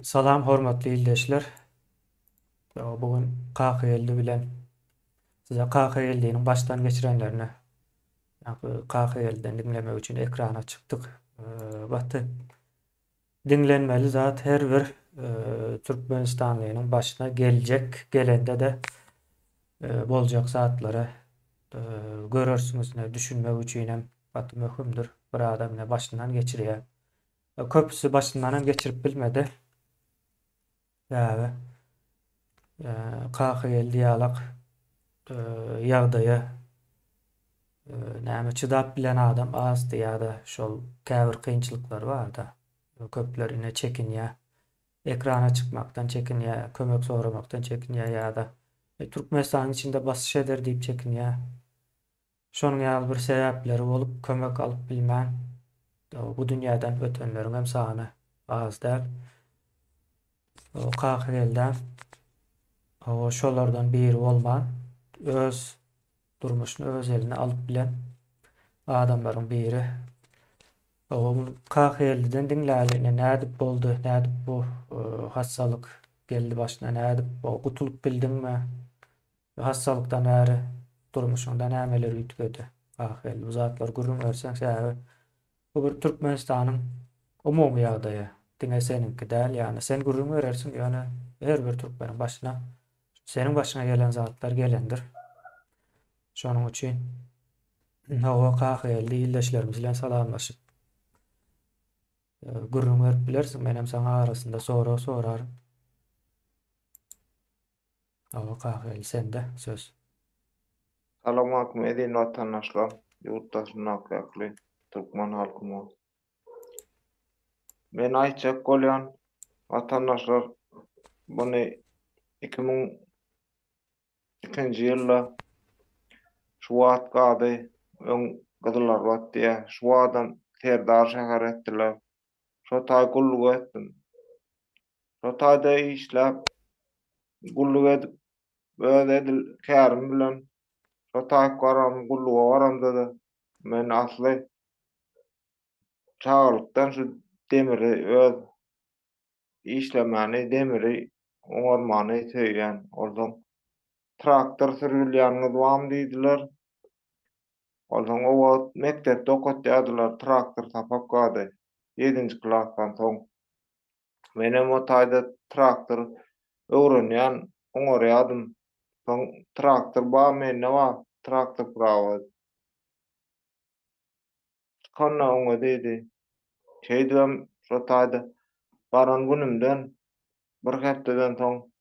Salam hormatly ildeşler. Bugün KHL'di bilen size KHL'nin baştan geçirenlerini KHL'den dinlemek için ekrana çıktık. Batı dinlenmeli zat her bir Türkmenistanlının başına gelecek. Gelende de bolacak zatları görürsünüz ne düşünmek için batı mühimdir. Bir adam ne başından geçiriyor. Köpüsü başından geçirip bilmedi. Yani KHL diyalog ýagdaýa näme çydap bilen adam azdy ýa-da şol käbir kynçylyklar bar-da. Köplerine çekinýär, ekrana çykmakdan çekinýär, kömek soramaktan çekinýär ýa-da Türkmenistanyň içinde basyş eder diýip çekinýär. Şonuň ýaly bir sebäpleri bolup kömek alyp bilmän bu dünýäden ötenleriň hem sany az däl. O KHL-den şolardan biri bolman öz durmuşyny öz eline alyp bilen adamlaryň biri. O KHL'den dinläli nädip boldy, nädip bu hassalyk geldi başyna, nädip o gutulup bildinmi? Hassalykdan näre durmuşyňda nämeler üýtgedi? KHL bu zatlar gurrun berseň sebäbi bu bir Türkmenistanyň umumy ýagdaýy. Diňe seninki däl, ýani sen gurrun berersiň, ýani her bir türkmeniň başyna seniň başyna gelen zatlar gelendir. Şonuň üçin Hawa KHL ildeşlerimiz bilen salamlaşyp gurrun berip bilersiň, menem saňa arasynda sorarym. Hawa KHL sende söz. Salamat edin vatandaşlar, yurttaşlar hakly, Türkmen halkymy. Men aýtjak bolýan vatandaşlar buny 2002-nji ýylda şu wagt gady öň gyzlar batdy, şu adam Serdar şäher etdiler. Şo taý gulluk etdim. Şo taýda işläp gulluk edip öz edil kärim bilen şo taý garam gulluga baramda da men asly çağırlıktan şu demiri öz işlemani demiri oňarmany söýýän oldum. Traktor sürgülýänini dowam diýdiler. Oldum o wagt mektepde okutýardylar, traktor tapap gady. 7-nji klassdan soň. Menem o taýda traktor öwrenýän oňarýardym. Soň traktor ba mende ba, traktor prawa. Konna oňa dedi. Şeýdem şo taýda baran günümden bir hepdeden soň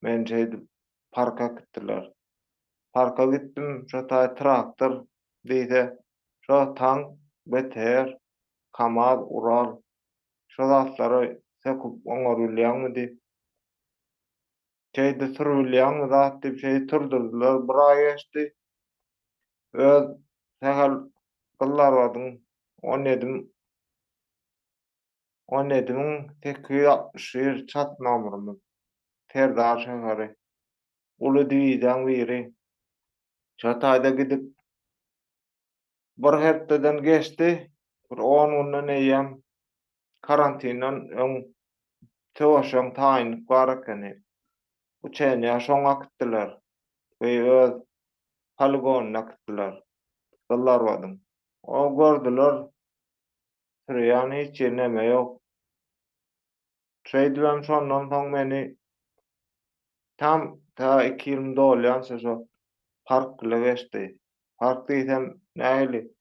men şeýdi parka gitdiler. Parka gitdim, şo taý traktor diýse, şo taň, beter, kamaz, ural, şo zatlary söküp oňarylýarmy diýip şeýde sürgülýärmi zat diýip şeýdi turdurdylar. Bir ay geçdi. Öz sähäl gyllar badyň 17.861 çat nomurumyz. Serdar şäheri. Uly diýýän biri. Şo taýda gidip bir hepdeden geçdi. Bir 10 günden eýýäm karantinan öň töweşiň taýynyp bar ekeni. Uçenýär şoňa gitdiler. We öz poligonuna gitdiler. Gyllar badyň. O gördüler. Türýän hiç neme ýok. Şeýdibem şondan soň meni tam ta 2 ýylda bolýança şo park bile geçdi. Park diýsem näili?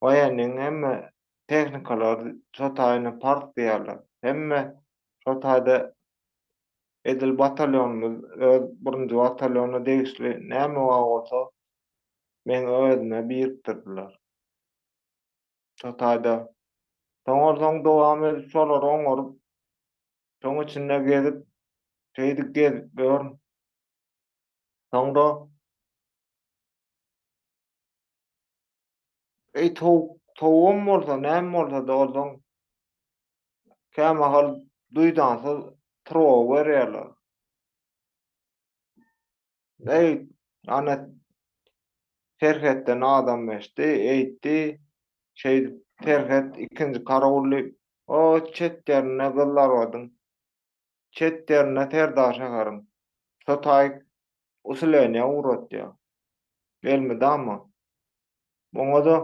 Oýanyň hemme tehnikalary şo taýyny park diýerler. Hemme şo taýda edil batalionymyz, öz 1-nji bataliona degişli näme wag bolsa meň özüme birikdirdiler. Şo taýda soňardan dowam edip şolary oňaryp şoň içinde gezip şeýdi gezip görün. Soňra towum bolsa näme bolsa da olsaň käme hal duýdansa trowa berýärler. Ana Ferhetden adam geçdi, eýtdi, şeýdi Ferhet 2-nji karagully o çet ýerine gyllar badyň. çet derine ter daşagarym. Şo taýyk usulenýe uğratýar. Gelmedi ama. Boňa da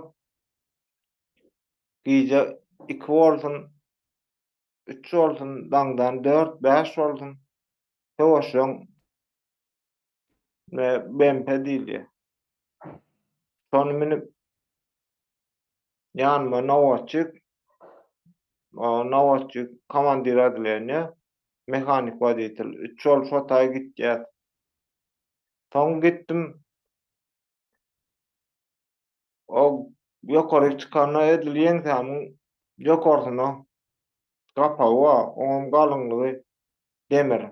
giýje 2 bolsun, 3 bolsun, daňdan 4, 5 bolsun. Höwüşüň we bempe diýilýär. Şonu minip ýanyma nowatçyk, nowatçyk komandir edilenýär. Mehanik wadiýetil. 3 ol şo taý gitýär. Soň gitdim. O ýokary çykana edil ýeňsämiň ýokarysyna gapagy bar. Oňam galynlygy demir.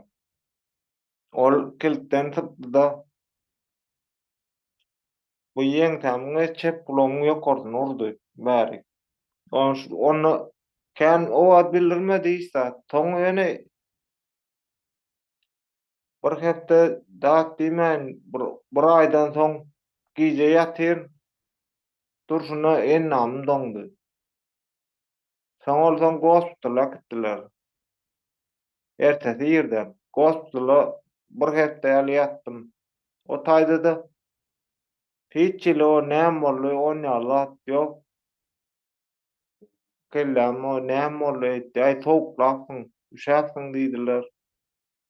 Ol kilitden sypdy-da bu ýeňsämiňe çep bulamyň ýokarysyna urdy bäri. Onu kän o wagt bildirmedi ýa soň ýene bir hepde dat diýmän bir aýdan soň giýje ýatyr durşuna ennam doňdy. Soň ol soň gospitala gitdiler. Ertesi ýerde gospitala bir hepde ýaly ýatdym. O taýda da hiç ýyly o näme boldy oňýarlar ýok. Kellem o näme boldy etdi, aý sowuklapsyň, üşäpsiň diýdiler.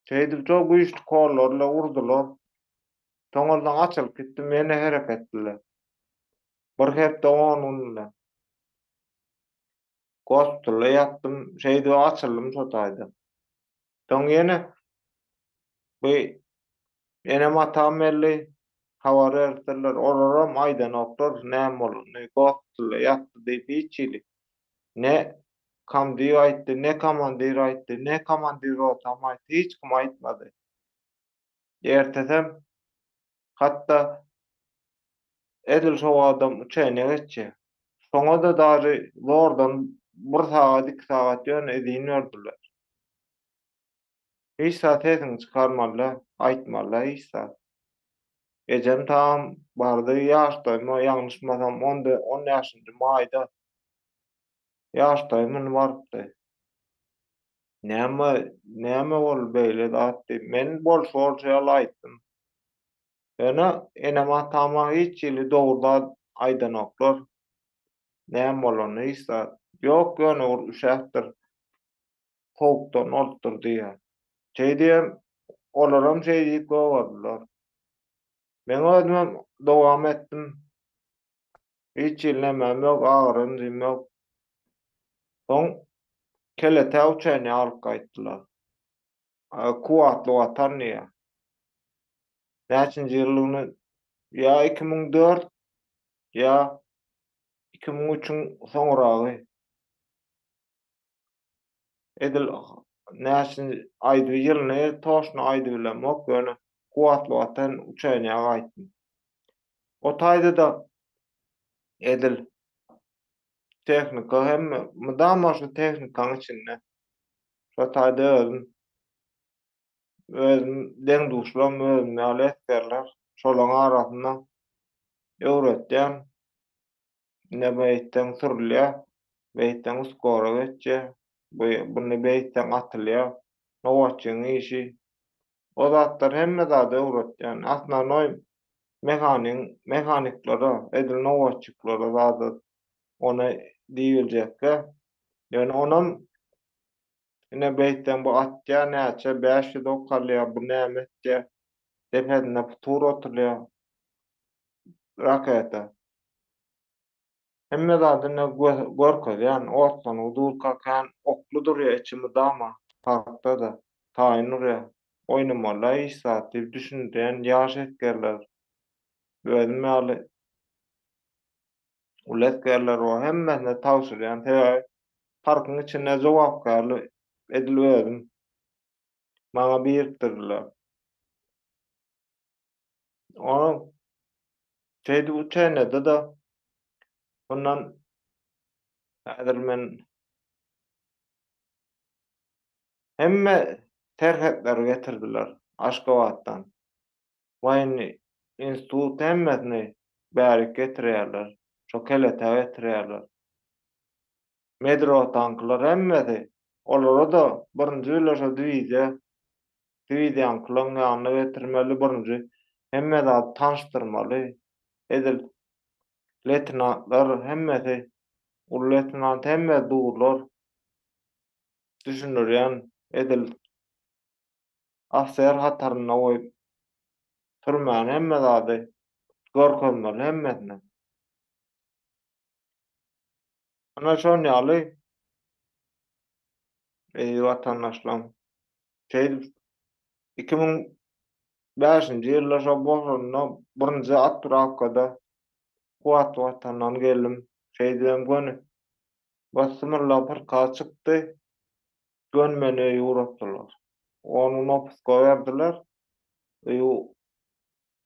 Şeýdip çok güýçli kollarla urdular. Toňaldan açylyp gitdim, meni hereketdiler. Bir hepde onunla. Gospitala ýatdym, şeýdi açyldym şo taýda. Soň ýene matam belli, habar berdiler, olaram aýdanoklar näme boldy, gospitala ýatdy diýip hiç ýyly. Ne kamdyr aýtdy, ne komandir aýtdy, ne komandir rotam aýtdy, hiç kim aýtmady. Ertesem hatda edil şo adam uçaýna geçýär. Soňa da dary zordan 1 sagat, 2 sagat ýön edin berdiler. Hiç zat sesini çykarmadylar, aýtmadylar hiç zat. Ejem tam bardy ýaşdaýym, ýalňyşmasam 10 ýaşynda maýda ýaşdaýymyň barypdy. Näme bol beýle zat diýip men bolşy ýaly aýtdym. Ene matama hiç ýyly dogruda aýdanoklar. Näme bolany hiç zat. Ýok ýöne ol üşäkdir. Howukdan olupdyr diýär. Şeýdiem olaram şeý diýip gowadylar. Men özüm dowam etdim. Hiç ýyly nämem ýok, agyrynjym ýok. Soň kelete uçaýna alyp gaýtdylar. Kuwatly watan diýär. Näçinji ýylyny ýa 2004 ýa 2003-üň soňragy. Edil näçinji aýdy ýylyny toşna aýdy bilemok ýöne kuwatly watan uçaýna gaýtdym. O taýda da edil tehnika hemme mydamaşy tehnikaň içinde. Şo taýda özüm deň duşlam özüm ýaly etberler. Şolaň arasyna öwretdim. Ne beýten sürlýär, beýten skora geçýär. Bunu beýten atylýar. Nowatçyň işi. O zatlar hemme zat öwretýän. Asnanoy mehaniklara, edil nowatçyklara zat ona diýiljekkä. Ýöne onam ine beýten bu atýar näçe 500 okalýar, bu näme etýär? Tepesine putur otyrýar. Raketa. Hemme zadyna görkezýän, otlan udurka kan okludur ya içimi dama parkda da taýynur ya oýnamalar iş zat diýip düşünýän ýaş etgerler. Özüm ýaly uletgerler o hemmesine tawşyrýan parkyň içine jogapkarly edil özüm maňa birikdirdiler. Onu şeýdi uçaýnada da ondan häzir men hemme terhetler getirdiler Aşgabatdan. Waýny institut hemmesini bäri getirýärler. Şo kelete getirýärler. Metro tanklar hemmesi. Olara da birinji ýyly şo diýje diýdiň kulaň ýanyna getirmeli birinji. Hemme zat tanışdyrmaly. Edil letnatlar hemmesi, ul letnat hemme duglar düşünürýän edil afser hataryna goýup türmän hemme zady görkezmeli hemmesine. Ana şol ýaly watandaşlar şey 2005-nji ýylda şo boşanda birinji Atrakada Kuwat watandan geldim. Şeýdem göni basmyrla bir çykdy. Gön meni ýuratdylar. Onu nopuska berdiler. Ýu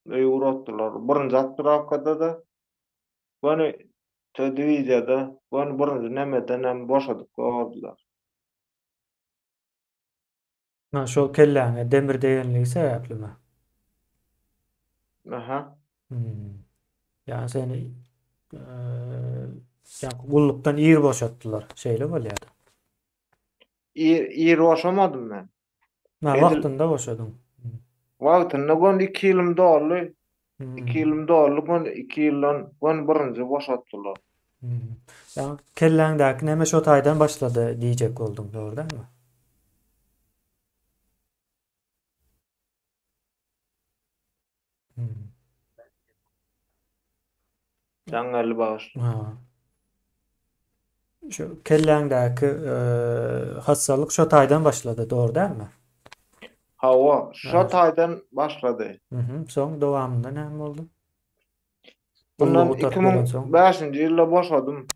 ýuratdylar. Birinji Atrakada da göni telewiziyada göni birinji nemeden hem boşadyp goýardylar. Ha, şol kelläňe demir degenligi sebäplimi? Aha. Yani seni yani gullukdan iyir boşattılar. Şeyle bolýardy. İyi boşamadım ben. Ha, Edil wagtynda boşadym. wagtynda gon 2 ýylymy doldy. 2 Hmm. ýylymy doldy, gon 2 ýyldan gon birinji boşatdylar. Yani kelläňdäki näme şo taýdan başlady diýjek boldum, doğrudanmy? Jaňaly baş. Ha. Şu kelläňdäki hassalyk şo taýdan başlady, doğrudanmy? Hawa şo Ha. taýdan başlady. Soň dowamında näme boldy? Bundan Gullugy tartmadan soň. 2005-nji ýylda boşadym.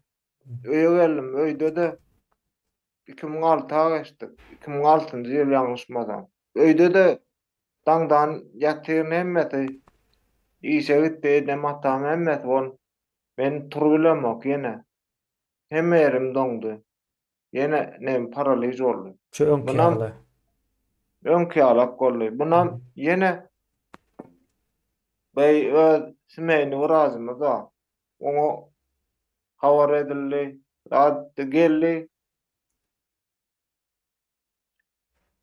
Öýe geldim. Öýde de 2006-a geçdik. 2006-njy ýyl ýalňyşmasam. Öýde de daňdan ýatyryn hemmeti işe gitdi, dematam hemmeti bon. Men turbilemok ýene. Hemme yerim doňdy. Ýene nem paralyz boldy. Şu öňki Bunam ýaly. öňki ýalak boldy. Bunam ýene beý öz smeýni wyrazymyza oňa habar edildi. Rahat geldi.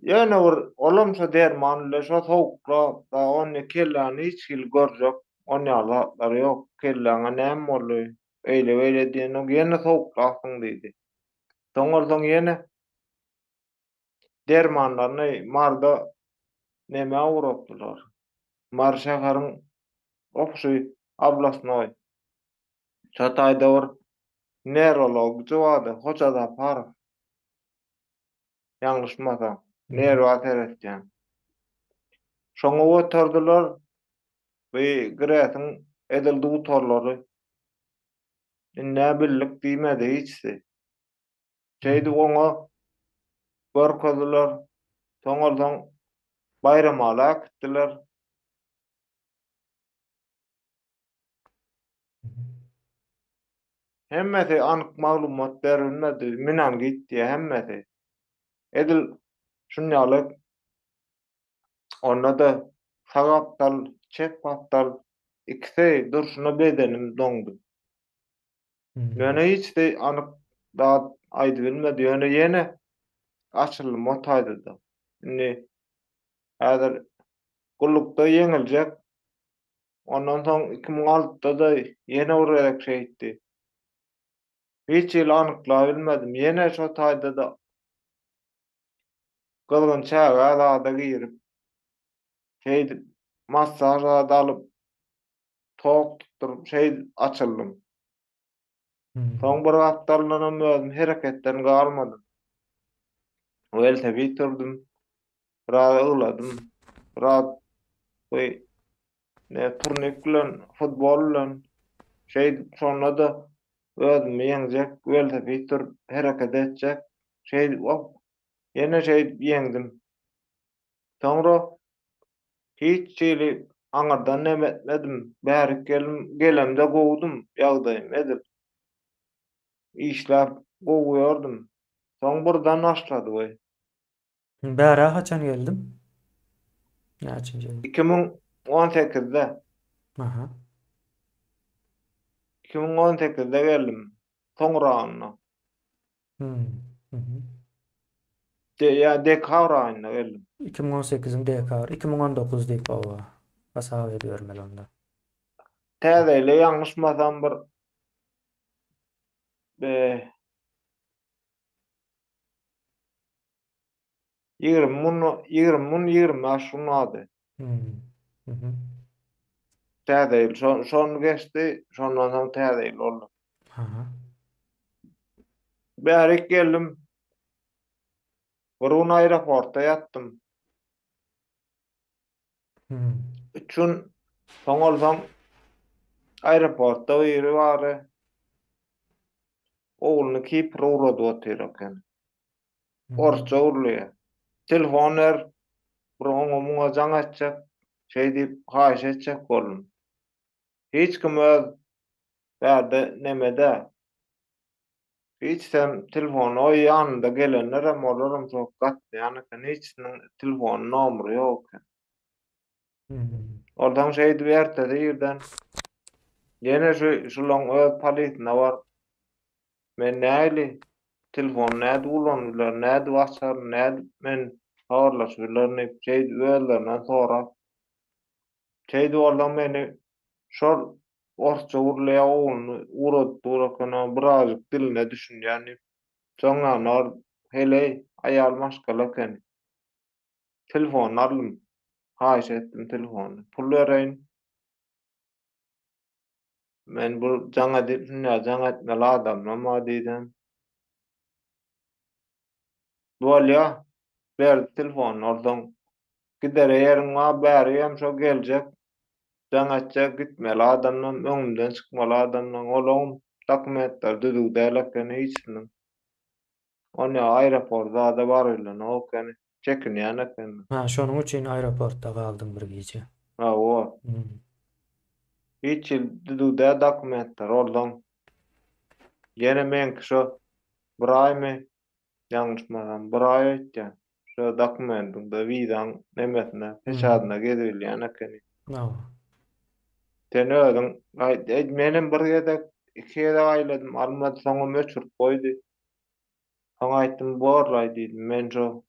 Ýene bir olamsa derman ile şo sowukla da onu kelläni hiç hil görjek. On ýaly ýok. Kelläňe näme boldy? Eýle diýen ýene sowuklasyň diýdi. Soňardan ýene dermanlaryny marda näme awratdylar. Mar şäheриň opşy ablasyna şo taýda bir neurolog jowady, hoçada par. Ýalňyşmasam, nerwaterapiýan. Şoňa götürdiler we giräsiň edildi bu torlary. Inne billik diýmedi hiçsi. Şeýdi oňa görkezdiler. Soňardan bayramaly akitdiler. Hemmeti anyk maglumat berilmedi. Minan gitdi hemmeti. Edil şunýaly onda da sagapdal, çekpapdal ikisi durşuna bedenim doňdy. Mene hiç de anyk dat aýdy bilmedi. Ýene açylym o taýda. Indi häzir gullukda ýeňiljek. Ondan soň 2006-da da ýene bir şeydi. Hiç ýyl anykla bilmedim. Ýene şo taýda da gylgyn çäge da girip şeydi masaj alyp tok tutup şey açyldym. Soň bir haftalarynam özüm hereketden galmadym. Welde bitirdim. Biraz ýyladym. Biraz turnik bilen, futbol bilen şey sonra da özümi ýeňjek, welde bitir hereket etjek. Şey ýene şey ýeňdim. Soňra hiç şeýle aňardan näme etmedim. Bäri gelemde gowdum ýagdaýym edip. İşläp gowýardym. Soň birden başlady we. Bära haçan geldim? Näçe geldim? 2018-de. Aha. 2018-de geldim. Soňragyna. Ya dekabr ayında geldim. 2018'in dekabr, 2019 deyip ova. Hesap ediyorum ben onda. Täzeyle ýalňyşmasam bir 20 mun 20 mun 20 aşunady. Hmm. Hı hı. Täzeyle şonu geçti, şondan soň täzeyle oldu. Aha. Bärik geldim. Burun aeroportda ýatdym. Hmm. Üçün soňolsaň aeroportda biri bary. Oğlunu Kipre uğradı oterken. Hı hı. Orça urluya. Telefoner bir oňa muňa jaň atjak. Şey diýip haýyş etjek bolun. Hiç kim öz bäde nemede. Hiç sen telefonu o ýanynda gelenlerem olaram çok gatdy. Ýani hiçniň telefon nomery ýok. Hmm. Ordan şey diýip ertede ýerden ýene şulaň öz palytyna bar. Men näli telefon näde ulanýarlar, näde WhatsApp, näde men habarlaşýarlar, şey özlerinden sonra şey diýerler meni şol orça urlaya oğlunu uğradyp durakana birazjyk diline düşünýän. Soňra hele aýal maşgalaken telefon alym, haýyş etdim telefony. Pul bereýin, men bu jaňa düşünýär, jaňa etmeli adamlama diýdim. Bolýa, berdi telefony, ordan gider ýerim wa bäriýem şo geljek. Jaňaça gitmeli adamdan, öňümden çykmaly adamdan olam dokumentler düzgdäleken hiçbir. Onu aeroportda da barýlan, okany çekinýän eken. Ha, şonuň üçin aeroportda galdyň bir gece. Ha, o. Hmm. Hiç düzgde dokumentler ordan. Ýene menki şo bir aýmy ýalňyşmasam bir aý ötýän. Şo dokumentimde wizaň nemesine, Hmm. peşadyna gezilýän eken. No. Sen özüň menem bir gezek, iki gezek aýladym, almady soňra öçürip goýdy. Soňra aýtdym, "Borlaý" diýdim. Men şo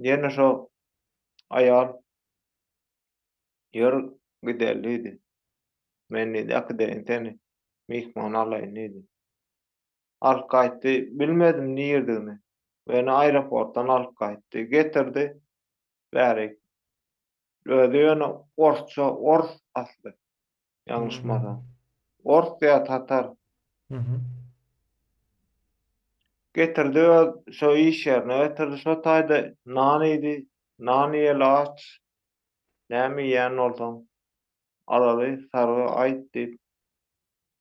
ýene şo aýal ýer giderlidi. Men diýdi, "Akdeň seni mihman alaýyn" diýdi. Alyp gaýtdy, bilmedim näderdigini. Beni aeroportdan alyp gaýtdy, getirdi. Bäri özi ýöne orsça, ors asly, Hmm. ýalňyşmasam. Ors ýa tatar. Hı hı. Getirdi şo iş ýerine getirdi. Şo taýda nan idi. Nan ýeli aç. Näme ýän bolsaň arady sargy aýt diýip.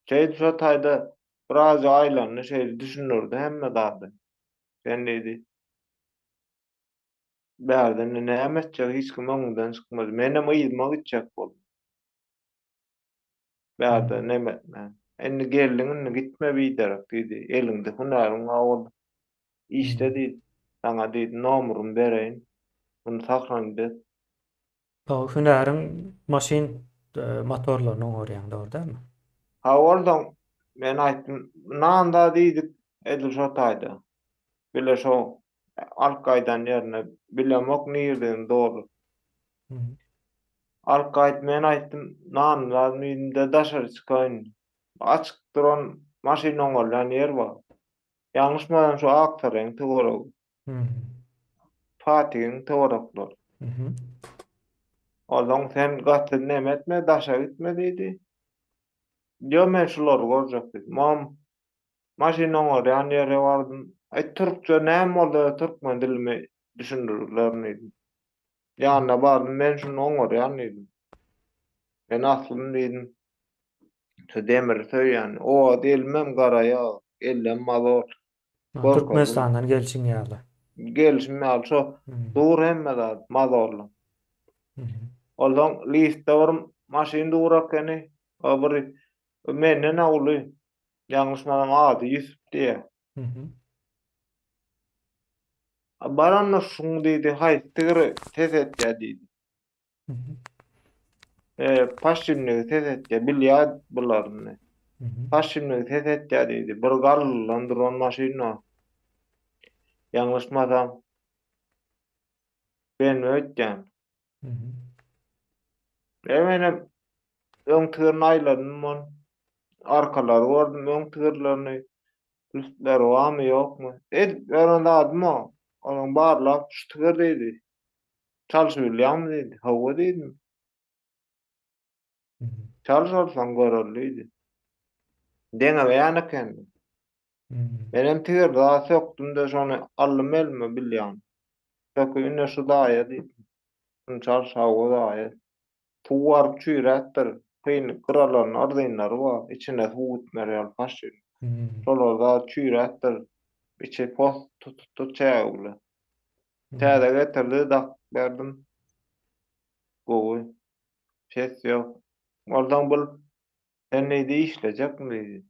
Şeýle şo taýda biraz aýlany şey düşünürdi hemme zady. Sen diýdi. Bärden näme etjek hiç kim öňünden çykmaz. Menem ýylyma gitjek boldy. Bärde Hmm. näme etmän. Endi geldiňi gitme biderek diýdi. Elinde hunaryň ol. İşde Hmm. diýdi. Saňa diýdi nomeryny bereýin. Bunu saklanyp. O hünäriň maşin motorlaryny öňürýän, dogry dälmi? Ha ordan men aýtdym, "Nanda" diýdik, edil şo taýda. Bile şo Alkaýdan ýerine bilemok näderdigini dogry. Hı hı. Alkaýt men aýtdym, "Nan lazımydy daşary çykaýyn." Açyk duran maşina öňürlen ýer bar. Ýalňyşmasam şo aktaryň töwerek, Hmm. Fatyhyň töwerekler. Hı hı. Olam sen gatdy näme etme, daşa gitme diýdi. Yo men şolary görjek diýdim. Mam maşina öňürlen ýere bardym. Türkçe näme boldy, türkmen dilimi düşündirdiler diýdim. Ýanyna bardym, men şunu öňürlen diýdim. Men aslym diýdim. Şu demir söýýän, o diýilmem gara ýa, ellem mazor, Ha, gorkazym, Türkmenistandan gelçin ýaly. gelişmýär şo Hmm. dur hemme zat, mazorly. Hı hı. Oldam liste bir maşin durakany, o bir menden awly, ýalňyşmasam ady Ýusuf diýe. Hı hı. Baranna şuň diýdi, hay tigiri tez etýär diýdi. Hı hı. Paşinligi tez etýär, bilýär bularyny. Hı hı. Paşinligi tez etýär diýdi. Bir garlylandyran maşina. Ýalňyşmasam ben ötken. Hı hı. Eminim öň tığıryn aýladymman, arkalary gördüm, öň tığırlaryny, üstleri wamy ýokmy? Edip berende adyma, onuň barlap şu tığır diýdi. Çalışyp bilýärmi diýdi. Hawa diýdim. Hı hı. Çalışarsan görerli Deňe beýaneken. Hı hı. Menem tığır daha sökdüm-de şonu allym elime bilýän. Söküp ine şu daýa diýdim. Şunu çalyş hawa daýa. Tuwar çüýräkdir. Kyn gyralaryň ardynlary bar. İçine suw gitmerýär paşy. Hı hı. Şolar da çüýräkdir. İçi post tutup çägler. Hı hı. Täze getirdi, dak berdim. Gowy. Ses ýok. Ordan bul sen näde işlejekmi diýdi.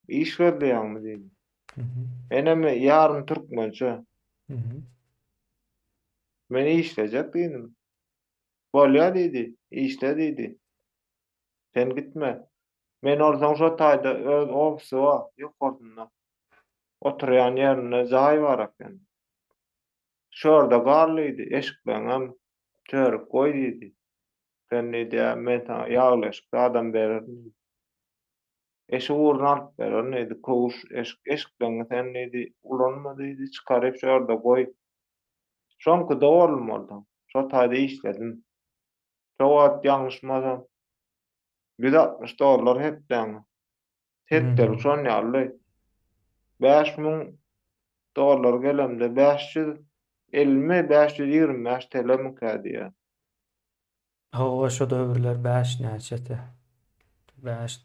İş görýärmi diýdi. Hı hı. Menem ýarym türkmençe. Hı hı. Men işlejek diýdim. Bolýar diýdi. İşle diýdi. Sen gitme. Men ordan şo taýda öz ofisy bar. Ýokarynda. Oturýan ýerine jaý barak. Şurada garlydy, eşikden hem çörek goý diýdi. Ben diýdim, men ta ýaglyşyk adam berdim. Eşi uğruna alıp berer neydi, koğuş, eşikden sen neydi, ulanma diýdi, çykaryp şurada goý. Şonky da bolmaly. Şo taýda işledim. Şo wagt ýalňyşmasam $160 hepden. Hı hı. Hetler şon ýaly. $5.000 gelemde 520 TL mi kädiýär? Hawa şo döwürler 5 näçeti. 5.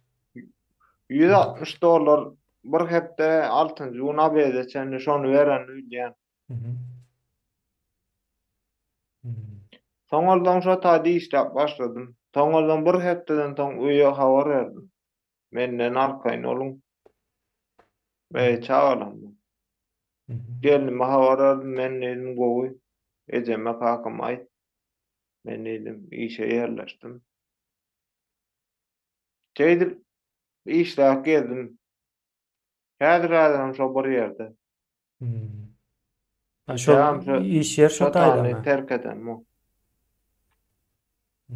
$160 bir hepde 6-njy una bezeçen şonu beren üýdýän. Hı hı. Hı. Soňaldan şo taýda işläp başladym. Soňaldan bir hepdeden soň öýe habar berdim. Menden arkaýynoluň Hı hı. we çagalam. Hı hı. Geldim habar berdim, men dedim gowy. Ejeme kakam aýt. Men dedim işe ýerleşdim. Çeýdip işläp geldim. Häzir şo bir ýerde. Hı. Ha, şol Gidýäm şo iş yer şo şo taýny taýdamy? terk edem. Hı.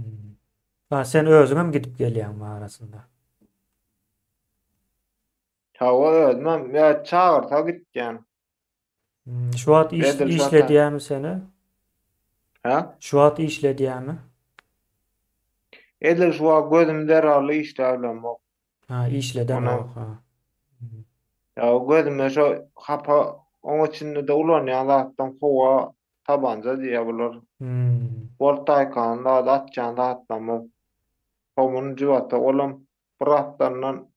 Ha, sen özüňem gidip gelýän arasynda. Hawa ödmem, ýa çagyrta gitýän. Şu wagt Edil şo ta. işledýärmi seni? Ha? Şu wagt işledýärmi? Edil şu wagt gözüm derhally işläplemok. Ha, işledemok Onam ha. Hı. ya gözüme şo hapa oň içinde de ulanýan zatdan howa tabanca diýe bular. Hmm. Boltaýkanda da atjan zatdan homun jywata olam bir haftandan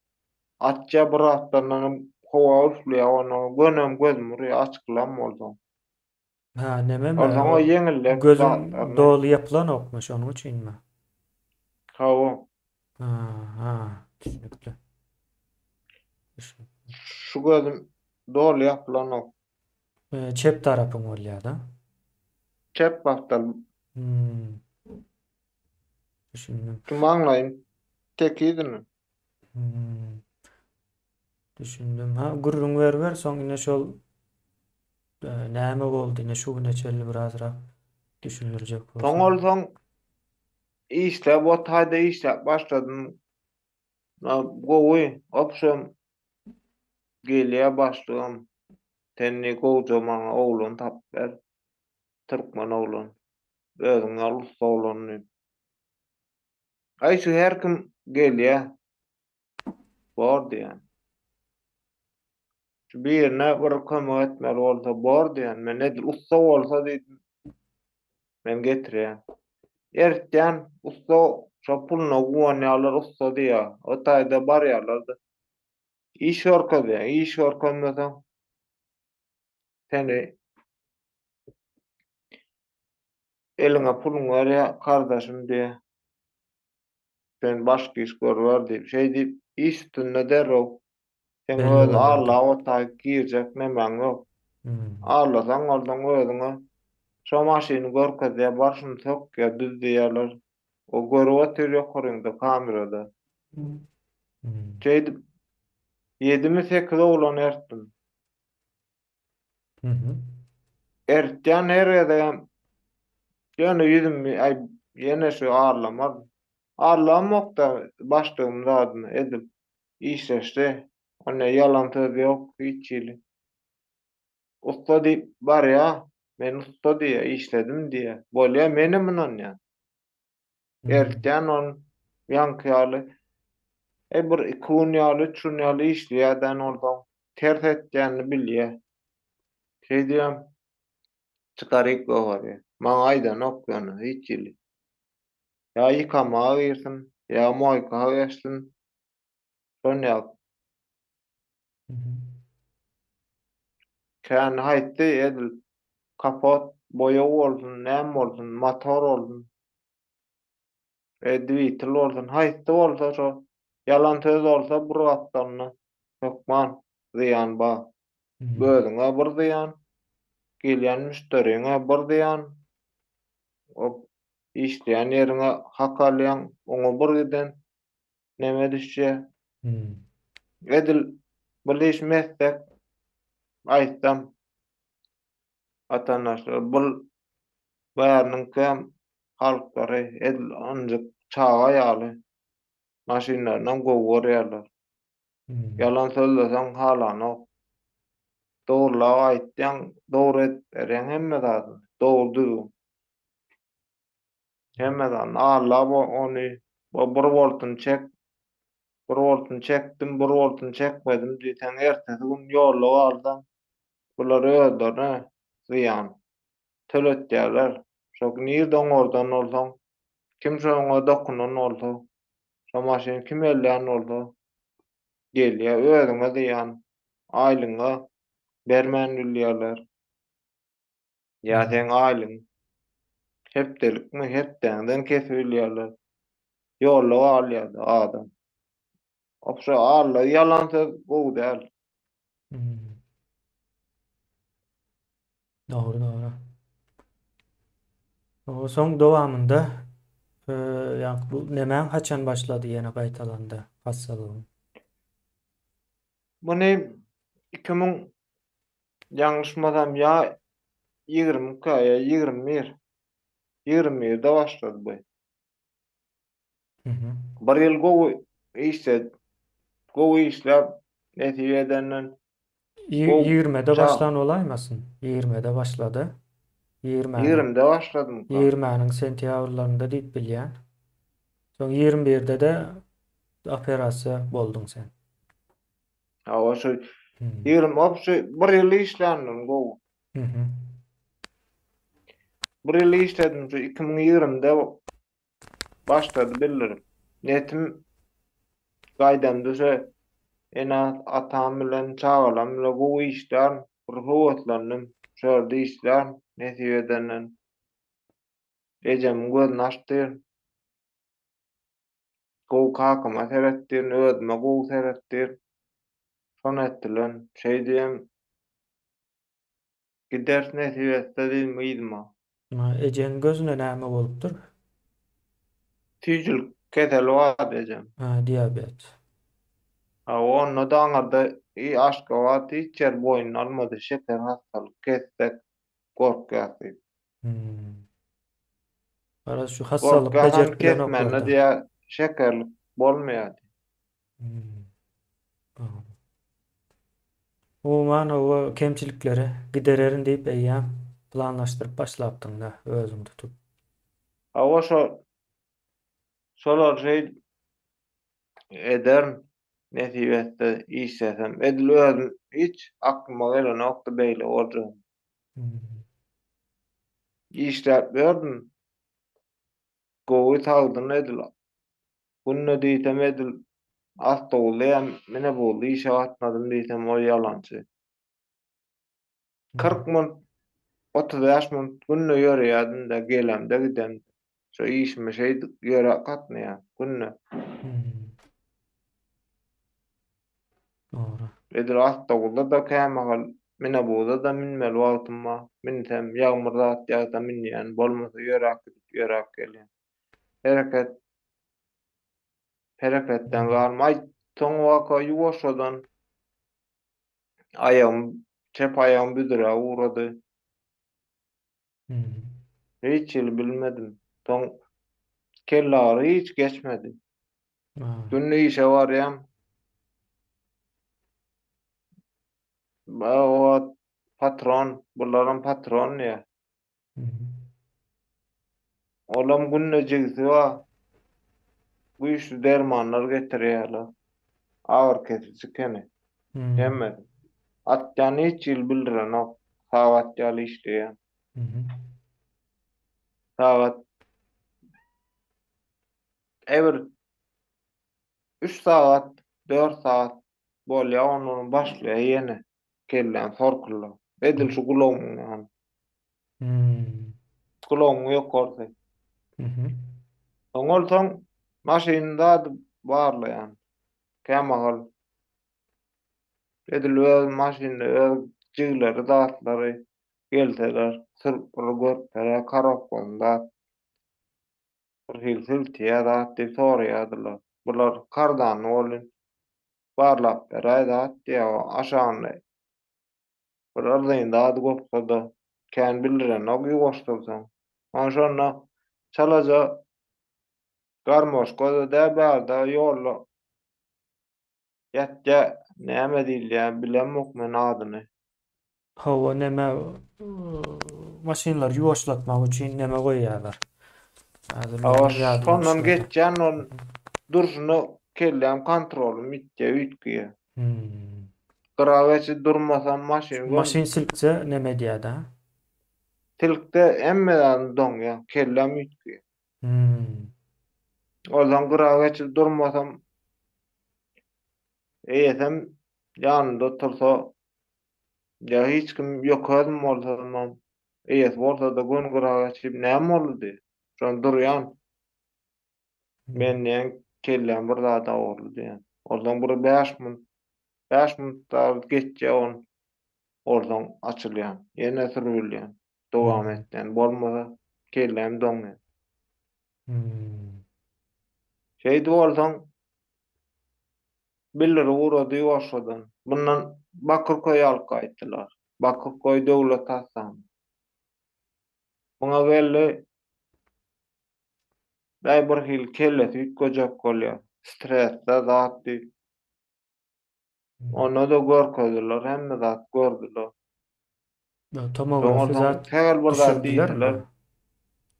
atja bir haftandan howa üflýär onu gönüm gözüm açyklan boldy. Ha, nememe Ordan o o yeňillek gözün zatlaryny dolu yapılan okmuş onun için mi? hawa Ha, ha, kesinlikle. Düşün. şu gözüm dolu yapylan ok. Çep tarafın oluyor da. Çep baktal Hmm, düşündüm. kim aňlaýyn tekidini. Hmm, düşündüm. Ha, gurrun ver son yine şol näme boldy, yine şu neçeli birazrak düşünülecek bolsa. Toňolsoň işläp o taýda işläp başladym. Gowy opşam gelýär başlygam. Tenni gowja maňa oglun tap ber. Türkmen oglun. Özüň alys oglanyny. Aýşy her kim gelýär. Bor diýen. Şu birine bir kömek etmeli bolsa bor diýen. Men edil usta bolsa diýdim. Men getirýän. Ertden usta şo pulna guwanýarlar usta diýär. O taýda barýarlar. İş orkady, iş orkanmadan seni eliňe puluň berýär, kardaşym diýe. Sen başga iş görwer diýip, şey diýip, iş üstünde derrew sen Belli öz oluyordu. arla otaý girjek nemäň ýok. Hmm. Arlasaň oldan özüňe şo maşyny görkezýär, başyny sökýär, düzdiýärler. O görüp otur ýokarynda kamerada. Hmm. Şey diýip, 7-mi 8 oglan ertdim. Hı hı. Ertden her ýerde Ýöne ýüzüm ay ýene şu ağırlamaz. Ağırlamak da başlığım zadyny edip işleşdi. Ona yalan söz ýok hiç ýyly. Usta diýip bar ya, men usta diýe işledim diýe. Bolýa menim bilen ýa. Hmm. Ertän on ýanky ýaly, bir 2 gün ýaly, 3 gün ýaly işleýärden ordan ters etýänini bilýär. Şey diýem, çıkaryk gowy. Maňa aýdan okýany hiç ýyly. Ya ýykamaga girsin, ya moýkaga geçsin. Şonýa Mhm. kän haýtdy edil. Kapot, boya bolsun, näme bolsun, motor bolsun, edwitil bolsun, haýsy bolsa şo yalan söz bolsa bir gatdalyny hökman ziýan ba. Hmm. Özüňe bir ziýan, gelýän müşteriňe bir ziýan, o işleýän ýeriňe hak alýan, oňa bir giden näme düşýär? Hmm. Edil bilişmezsek aýtsam atanaşlar bul bääriniň käm halkary edil anjyk çağa ýaly maşinlardan gowy görýärler. Hmm. Yalan sözleseň halanok. Dogruly aýtýan, dogry etdirýän hemme zat. Dogry hemme zat. Allah bo ony bir boltun çek, bir boltun çekdim, bir boltun çekmedim diýsen ertesi gün ýolly aldan bular öldürne ziýan töletdirler. Şol nirden ordan bolsaň kim şoňa dokunan bolsa, şo maşin kim elleýän bolsa gelýär özüňe ziýan, aýlyňa bermän bilýärler. Ya Hmm. sen aýlyň hepdelikmi hepdeňden kesip bilýärler. Ýolly alýar adam. Opşa Allah yalan söz gowy däl. Hmm. Doğru doğru. O son dowamında yani bu nemen haçan başladı ýene gaýtalandy hassalygyň. Muny 2000 ýalňyşmasam ya 20 ya 21 21-de başlady bu. Hı hı. Bir ýyl gowy işlep, gowy işläp netijeden gowy 20'de çağ başlan olaymasın? 20'de başladı. 20'nin 20-de başladym ka. 20'nin sentýabrlarynda diýip bilýän. Soň 21'de de operasiýa boldun sen. Ha şu Hmm. 20 opşy bir ýyl işländim gowy. Hı hı. Bir ýyl işledim şu 2020-de başlady bilirim. Netim gaýdam düşe ena atam bilen çagalam bilen gowy işler ruhutlandım. Şöyle işler netijeden ejem gözüni açdy. Gowy kakama seretdir, özüme gowy seretdir. Şonu etdiler. Şey diýem, gider netijede diýmeýdim. Ejen gözüne näme bolupdyr? Tüýjül keseli var ejem. Ha, diabet. Ha onu da aňarda aşka wat içer boyun almady, şeker hastalyk kessek gorkýasy. Hmm. Bara şu hassalyk Gorkýan bejerip bilen kesmänne oklarda. diýe şekerlik bolmaýar. Hmm. Tamam. Umuman o kemçilikleri gidererin deyip eýýäm planlaşdyryp başlapdyň da özüň tutup. Ha şolar şey eder netijede işlesem edil özüm hiç aklyma gelen nokta beýle boldy. Hmm. İşläp berdim. Gowy tagdyn edil. Bunny diýsem edil hasta bolýan, mene boldy işe atmadym diýsem o ýalançy. Hmm. 40 min 30 min günne ýörýärdim-de gelemde gidem. Şo işime şey ýöre gatnaýar günne. Hmm. Doğru. Edil hasta bolda da kämegal mene bolda da minmeli wagtymma minsem ýagmur zat ýagda minýän bolmasa ýöräk gelýän. Hereket Hereketden Hmm. garmay toň waka ýuwaşadan ayağım çep ayağım büdüre uğradı. Hmm. Hiç yıl bilmedim. Son kelle ağrı hiç geçmedi. Ha. Günlük işe varayım. O patron, bunların patron ya. Hı hı. Olam günnecigisi wa. Bu işi dermanlar getiriyorlar. Ağır kesici kene. Hı Yemedim. Atcan hiç yıl bildiren o. Savatyalı işleyen. hı. Hı. Savat. Ever 3 saat, 4 saat. Bolya onun başlıyor yeni. Kellen sorkulla. Edil şu kulağımın yani. Hı. Kulağımı yok orada. Hı hı. Oňol soň maşynda barlaýan. Kämahal edil öz maşyny öz jigleri datlary gelseler sırpyr görpere karakolda bir hilsil tiýadat diýip soraýardylar. Bular kardan bolun barlap beräýdat diýip aşaňy bir ardynda ady gopsada kän bildiren o goşdursaň. Oňşonna çalaja garmoşka da bärde ýolla ýatja näme diýilýär bilemok men adyny. Hawa näme maşinlar ýuwaşlatmak üçin näme goýýarlar? Häzir Awa meňim ýadyma şondan düşmedi. geçýän on durşuny kellem kontrolüm itje ütkiýe. Hmm. Gyrawaçy durmasam maşyn gon Maşin silkse näme diýär-de? tilkde emmeden doňýa kellem ütkiýe. Hmm. Ozan gyrawaçy durmasam eýesem ýanynda tursa ýa hiç kim ýokadym bolsam eýes bolsa da gon gyrawaçy näme boldy? Şon durýan Hmm. men näme kellem bir zada boldy diýen. Ozan bir 5 minutda geçje on oradan açılýan, ýene sürülýän, dowam Hmm. etýän bolmasa kellem doňýar. Hmm. Şeýdi bolsaň biller urady ýoşadan. Bundan Bakırköy alyp gaýtdylar. Bakırköy döwlet hastany. Buňa geldi, daý bir hil kellesi ütgejek bolýar. Stressde zat diýip, Hmm. ona da görkezdiler, hemme zat gördüler. Tomografi Soňradan zat segel bir zat düşürdiler diýdiler. mi?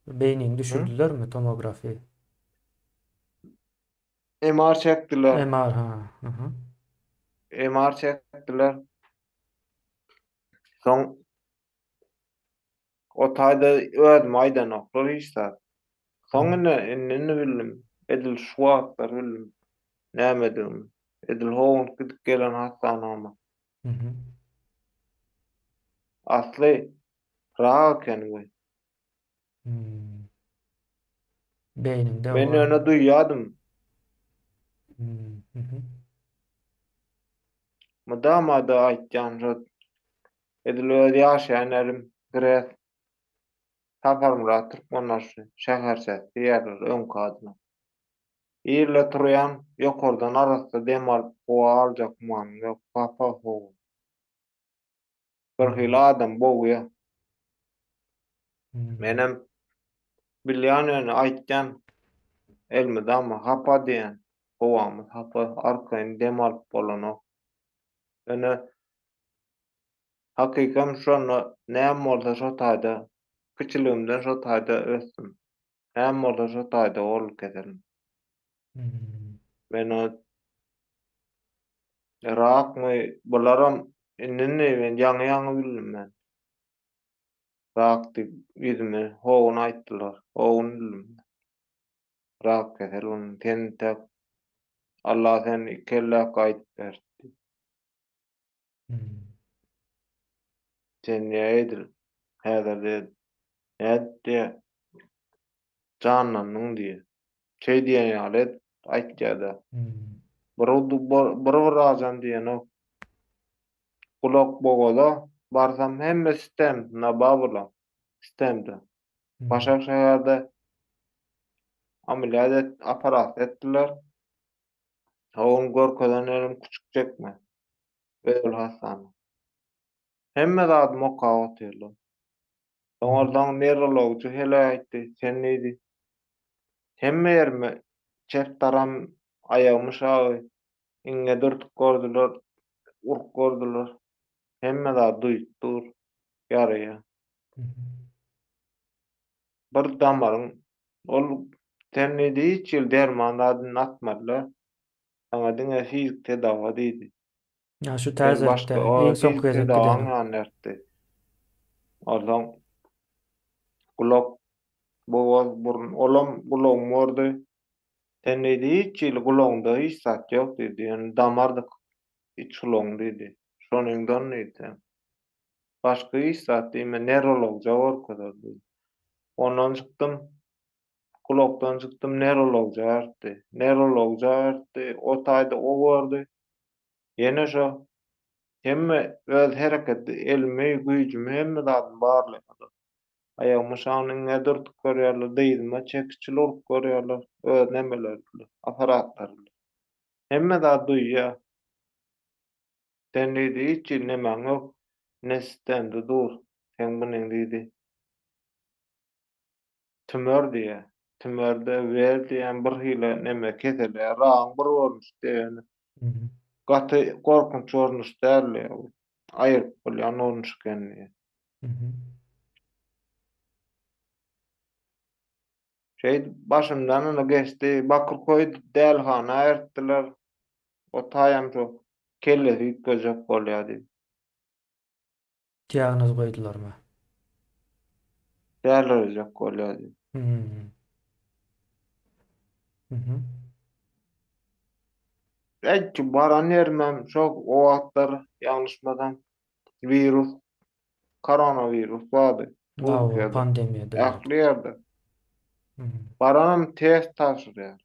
Beynini Hı? düşürdüler mi tomografi? MR çekdiler. MR ha. Hı hı. MR çekdiler. Soň o taýda öz maýdanoklar işler. Hmm. Soňra indi bildim. Edil şuwatlar bildim. Näme diýdim? Edil hoň gidip gelen hastanama. Hı hı. Asly rak eken. Hmm. Beyninde Men o. öňe duýýardym. Hmm. Hı hı. Mudama da aýtjan zat. Edil öz ýaşaýan erim gres Tapar Türkmenbaşy şäherçe diýerler öň kadyna. Ýerle turýan ýokardan arasda dem alyp gowa aljakman ýok papa ho. Bir hil Hmm. adam bowya. Hmm. Menem bilýän aýtjan elmydama hapa diýen. Gowamy hapa arkaň dem alyp bolany. Ene hakykam şonu näme bolsa şo taýda kiçiligimden şo taýda ösdüm. Näme bolsa şo taýda bolup keserim. Hmm. Men o rakmy bularam indinni men ýaňy bildim men. Rak diýip ýüzüme hogun aýtdylar. Hogun bildim. Rak kesel onun tentek Allah seni kelle gaýdyp berdi. Hmm. Sen nädil? Häzir de näde cananyň diýe. Şey diýen ýaly aýtjada. Hmm. Bir ajan diýen o kulak bogada barsam hemme sistem nababla sistemde. Hmm. Başak şäherde ameliyat aparat etdiler. Oňun görkezden elim küçükjekmi? Öýle hasany. Hemme zat moka otyrlar. Soňardan neurologju hele aýtdy, sen neydi? Hemme ýerime çepdaram, aýagymy şaby, iňňe dürtüp gördüler, urup gördüler. Hemme zat duýupdur, ýaraya. Bir damaryň ol sen neydi? Hiç ýyl derman adyny atmadylar. Saňa diňe fizik tedawa diýdi. Ya şu Ben täzelikde başga o iň soňky fizik gezek tedawaň gidenim. ýanyrdy. Olam kulak, boğaz, burun, olam kulağım mordy. Sen neydi? Hiç ýyl gulagyňda hiç zat ýok diýdi. Yani damardyk hiç ulagyň diýdi. Şonuňdan diýdi. Başga hiç zat diýme, neurologja görkezdi. Ondan çykdym, kulakdan çykdym, neurologja artdy. Neurologja artdy, o taýda o gördi. Ýene şo hemme öz hereketi, elmi, güýjümi hemme zatym barlygy. Aýagymy şanyňa dürtüp görýärler, diýdime çekiçli urup görýärler, öz nemelerdi, aparatlar. Hemme zat duýýar. Sen diýdi, hiç nemäň ýok, nesdendi dur. Sen bu ne diýdi? Tümör diýe. Tümörde wer diýen bir hile neme kesele, raň bir bolmuş diýeni. Gaty gorkunç görnüş däldi. Aýyryp bolýan onuşkenni. Şey başymdan ona geçdi. Bakırköy dälhana ertdiler. O taýam şu kelle ýitgejek bolýardy. Diagnoz goýdularmy? Dälejek bolýardy. Belki baran ýermem şok o wagtlar ýalňyşmadan virus, koronavirus bardy. Aw, Türkiýede. pandemiýa diler. Ähli ýerde. Baranam test taşyrýar.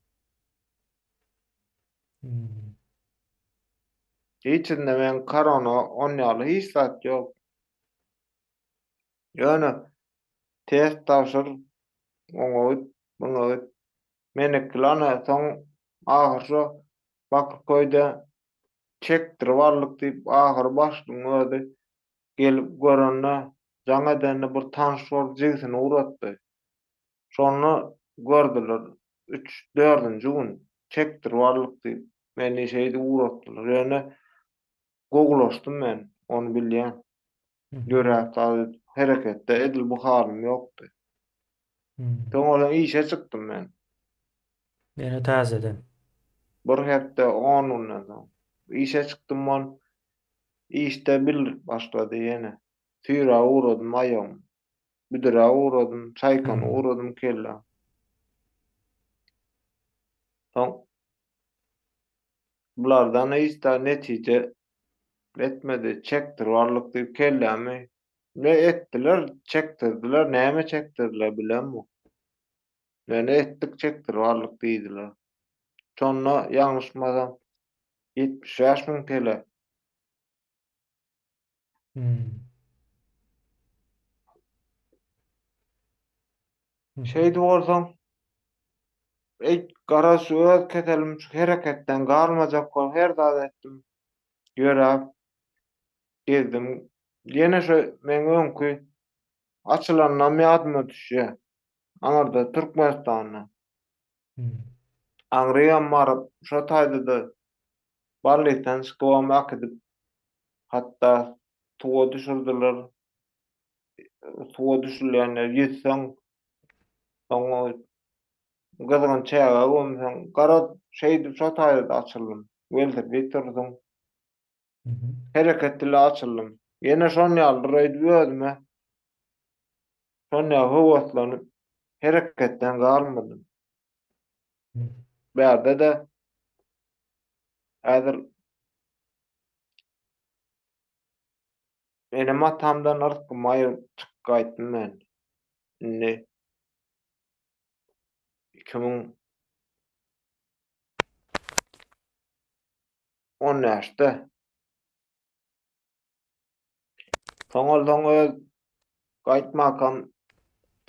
Içinde men korona onýaly hiç zat ýok. Ýöne test taşyr, oňa buňa menekilana soň ahyrşy Bakırköýde çekdir barlyk diýip ahyry başlygyň özi gelip görende jaňa däne bir tanış bolup jigsini uratdy. Şonu gördüler 3-4-nji gün çekdir barlyk diýip meni şeýdi uratdylar. Ýöne goglaşdym men, onu bilýän. Ýörek hereketde edil bu halim ýokdy. Soňra işe çykdym men. Ýene täzeden. Bir hepde 10 günden soň. İşe çykdym man. İşte bil başlady ýene. Tyra uğradym aýam. Büdüre uğradym, çaýkana uğradym kelle. Soň bulardan hiç-de netije etmedi. Çekdir barlyk diýip kellämi. Ne etdiler, çekdirdiler, näme çekdirdiler bilenmi? Meni etdik çekdir barlyk diýdiler. Şonda ýalňyşmadan 70.000 TL. Şeýdi bolsaň, gara söwet ketelim, hereketden galmajak bol, her zat etdim. Ýörep, gezdim. Ýene şo men öňkü açylanyna ýadyma düşýär. Aňarda Türkmenistanyna. Aňryýan baryp, şo taýda barlykdan çykyp edip, hatda tuwa düşürdiler. Tuwa düşürýänler ýetseň, oňa gazagan çäge bolmasaň, gara şeýdi şo taýda açyldym. Welter bitirdim. Hereketli açyldym. Ýene şonu ýaldyraýdy özüme. Şonu howaslanyp hereketden galmadym. Bärde de häzir benim atamdan yrkym aýryp çykaýtym men. Ne 2010'da soňaldan öz gaýtmakam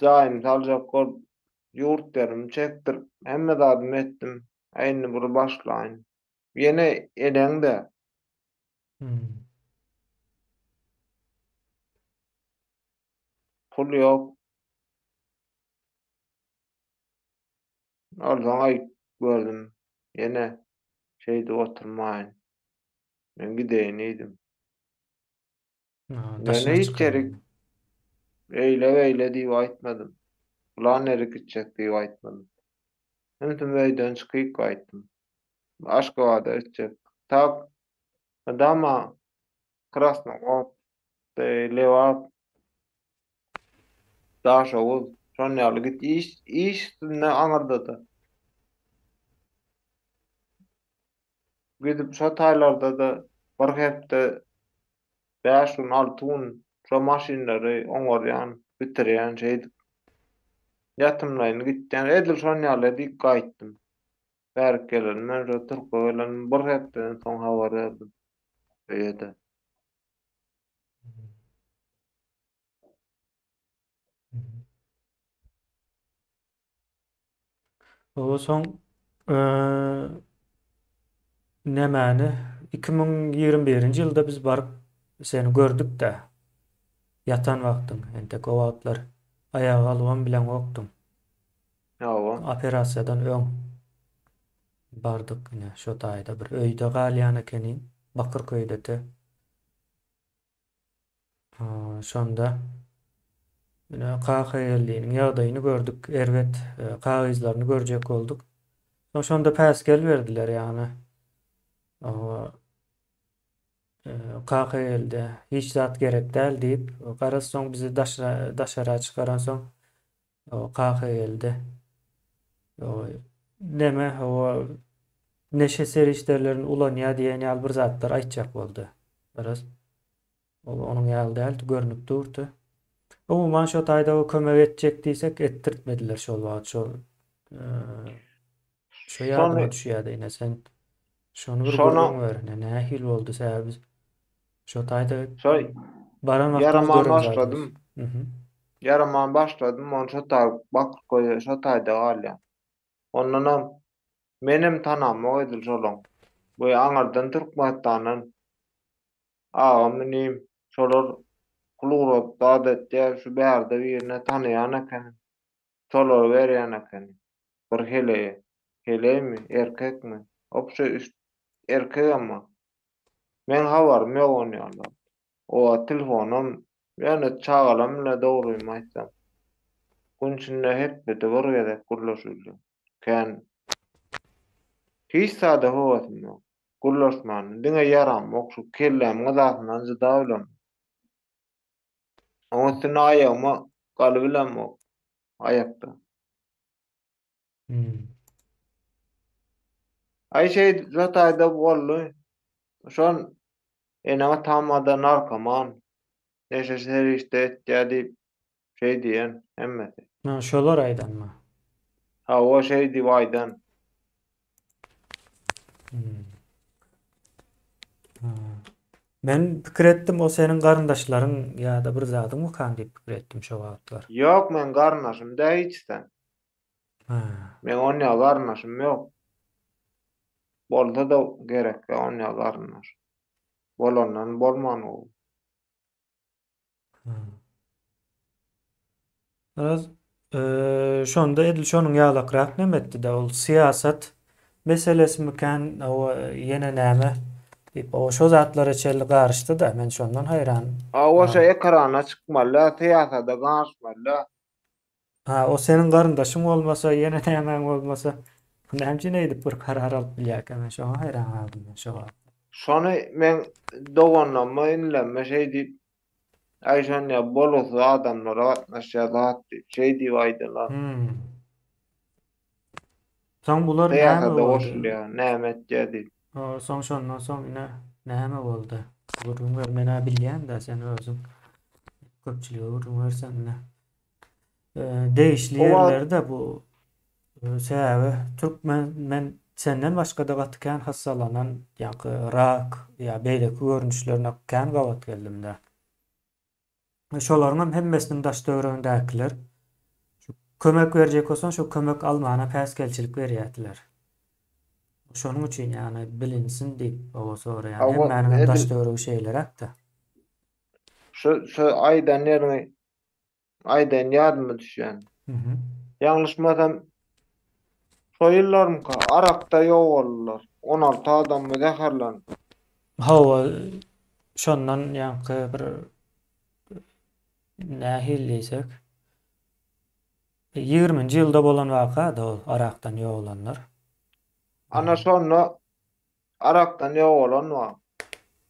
jaýym saljak bolup ýurtlarym çekdirip hemme zadym etdim. Aýny bir başlaýyn. Ýene edeňde pul yok. Oradan ay gördüm. Yine şeyde oturmayın. Ben gideyim idim. Ha, Yani daşına içerik çıkayım. eyle diye aytmadım. Ulan nereye gidecek diye aytmadım. Hem weyden çıkıp aytdım. Aşkovada içecek. Tak adama Krasnogorsk Leva Daşoğuz. Şonyalı git iş ne anırdı da. Gidip şu taylarda da bir hepde 5 6 şu maşinleri oňar ýan bitirýän şeydi. Ýatymlaryny gitdim. Edil şonyaly dik gaýtdym. Bärik gelen men şu Türk'e gelen bir hepden soň habar berdim. Öýede. O son eee nämäni 2021-nji ýylda biz baryp seni gördük de yatan wagtyň entek o wagtlar ayaga alwan bilen gokdum. Ýa-wa. Operasiýadan öň bardyk ine şo taýda bir öýde galýan ekenin Bakırköýdete. Şonda ine KHL'liň ýagdaýyny gördük. Erwet kagyzlaryny görjek bolduk. Şonda päsgel berdiler ýani. O KHL'de hiç zat gerek däl diýip garasoň bizi daşara çykaran soň o KHL'de o neme o neşe serişlerlerin ulanýa diýen ýaly bir zatlar aýtjak boldy. Biraz onuň ýaly däl görnüp durdy. Umuman şo taýda o kömek etjek diýsek etdirtmediler şol wagt şo ýadyma Şonu düşýärdi ine sen şonu bir şonu gurrun ber. Nähil boldy sebäbi şo taýda şo baran wagtymyz ýaraman görün zatymyz. başladym. Yaraman başladym. Onu şu taý Bakırköýe şu taýda galýan. Ondanam menim tanam o edil şolaň. Bu aňardan Türkmenistanyň agamy şolar kulurap dadat diýär şu bärde birine tanýan eken. Şolar berýän eken. Bir helemi, erkekmi? Opşa erkek ama. Men habarym ýok onu ýaly. O telefonum ýa-ni çagalam bilen dogrumy aýtsam. Gün içinde hep bir gezek gurlaşyldy. Kän hiç sade howasym ýok. Gurlaşman, diňe yaram, okşu kellem gyzatyndan jyda bilen. Oňa üstüne aýagyma galy bilenmok aýakda. Hmm. Ay şey zataýda boldy. Şon eneme tamada narkoman. Neşe serişde etdiýdi şey diýen hemmeti. Ha, şolar aýdanma. Ha o şey diýýdan. Hmm. Ha. Men pikir etdim o senin garyndaşlaryň ýa-da bir zadyň ukan diýip pikir etdim şo wagtlar. Ýok men garnaşym da hiçden. Ha. Men onňa garnaşym ýok. Bolsa da gerek onňa garnaş. Bolandan bolmany. Ha. Biraz şonda edil şonuň ýaglakyrak nemetdi de ol siýasat meselesi miken o ýene näme diýip o şo zatlara çelli garşdy da men şondan haýran. A o Ha. şey ekrana çykmaly, teatrda gaňşmaly. Ha, o senin garyndaşyň bolmasa ýene nämäň bolmasa näme edip bir karar alyp bilýärkä men şoňa haýran galdym men şo wagt. Şonu men doganlama inlenme şey diýip aýşan ýa bolsa adamlara gatnaşýar diýip şey diýip aýdylar. Hmm. Soň bular näme Teatrda boldy? goşulýar, näme etdi? Soň şondan soň ine näme boldy? Gurrun bermeni bilýän da sen özüň köpçüligi gurrun bersen ne? Değişli O wagt yerlerde bu sebäbi men senden başga da gatykän hassalanan ýa-ni rak ýa beýleki görnüşlerine kän gawat geldim de. Şolaryň hemmesiniň daş döwregindäkiler şu kömek berjek bolsaň şu kömek almana päsgelçilik berýärdiler. Şonuň üçin ýani bilinsin diýip o sonra ýani ama hemmäniň daş edil döwregi şeýler hakda. şu aýdan nerni Aýdan ýadyma düşýän. Hı hı. Ýalňyşmasam şo ýyllarymka Arakda ýok boldular. 16 adamy zäherlen. Hawa şondan ýanky bir nähil diýsek 20-nji ýylda bolan waka-da ol Arakdan ýok bolanlar. Ana şonu Arakdan ýok bolan bar.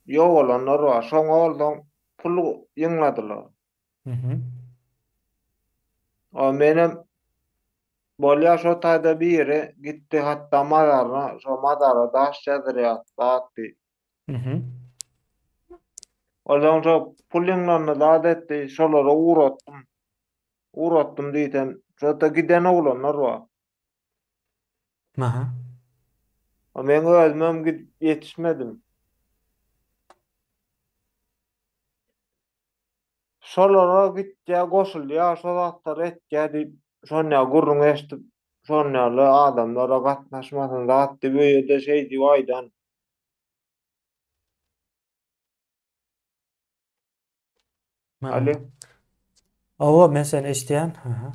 Ýok bolanlar bar. Şoňa boldan pul ýyňladylar. Hı hı. O menem bolýa şo taýda biri gitdi hatda mazarna, şo mazara daş çadyrýar, batdy. Hı hı. Odan şo pul ýyňlanyny zat etdi, şolara uğratdym. Uğratdym diýsem, şoda giden oglanlar bar. Aha. O men özümem gidip ýetişmedim. Şolara gitjä goşulýa, şo zatlar etjä diýip, şonňa gurrun eşdip, şonňaly adamlara gatnaşmasyn zat diýip öýede şey diýip aýdan. Ali, Awa men seni eşdýän. Aha.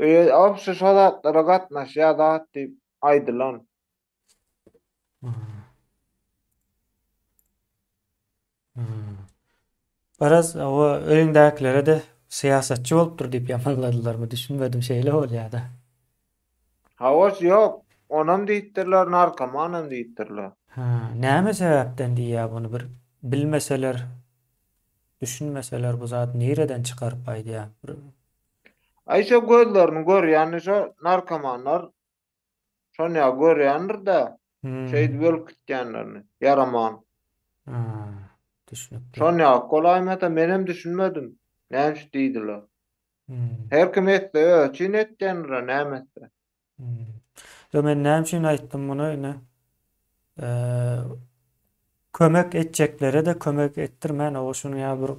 öýe opşy şo zatlara gatnaşýa zat diýip aýdylan. Biraz o öýündäkilere de siýasatçy bolupdyr diýip ýamanladylarmy düşünmedim şeýle bolýar-da. Hawas ýok, onam diýipdirler, narkomanam diýipdirler. Ha, näme sebäpden diýýär bunu bir bilmeseler, düşünmeseler bu zat nereden çykaryp aýdýar? Aýşe gözlerini görýän şo narkomanlar şoňa görýändir-de, şeýdi bölüp gitýänlerini, yaraman. Ha, düşünüpdi. Şoňa golaýmata menem düşünmedim. Näme diýdiler? Hmm. Her kim etdi, çyn etýänler, näme etdi? Yo men näme üçin aýtdym muny ine? Eee kömek etjeklere de kömek ettirmän o şunu ýa bir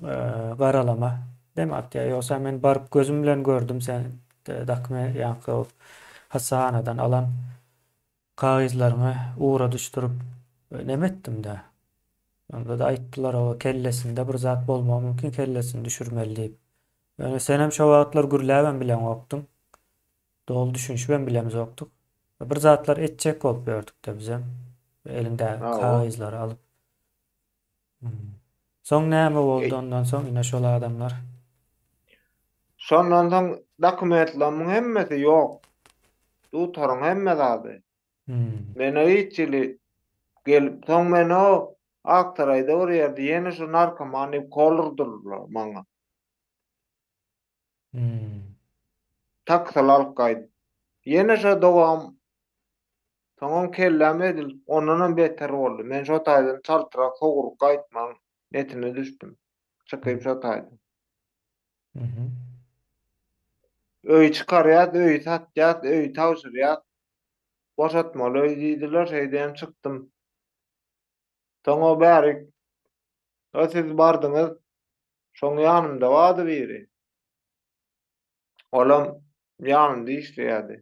garalama. Demek ya ýoksa men barıp gözüm bilen gördüm sen dakme ýa-da o hasanadan alan kagyzlarymy uğra düşürüp nemetdim de. Onda da aýtdylar o kellesinde bir zat bolmagy mümkin, kellesini düşürmeli diýip. Yani sen hem şo wagtlar gürläben bilen okdum. Dol düşünş ben bilemiz okduk. Bir zatlar etjek bolup gördük de bizem. Elinde Hawa. kagyzlary alyp. Soň näme boldy E, ondan soň ine şol adamlar? şondan soň dokumentlaryň hemmesi ýok. Dutaryň hemme zady. Hmm. Mene hiççili gelip soň meni o Aktarayda bir ýerde ýene şu narkomany kolurdurlar maňa. Hmm. Taksal alyp gaýdy. Ýene şo dowam soňam kellem edil, ondan beter boldy. Men şo taýdan çaltyrak sogurup gaýtmaň netine düşdüm. Çykyp şo taýdan. Mhm. Öý çykarýar, öý satýar, öý tawşyrýar. Boşatmaly diýdiler, şeýdem çykdym. Soňa bäri, o siz bardyňyz, şoň ýanymda bardy biri. Olam ýanymda işleýärdi.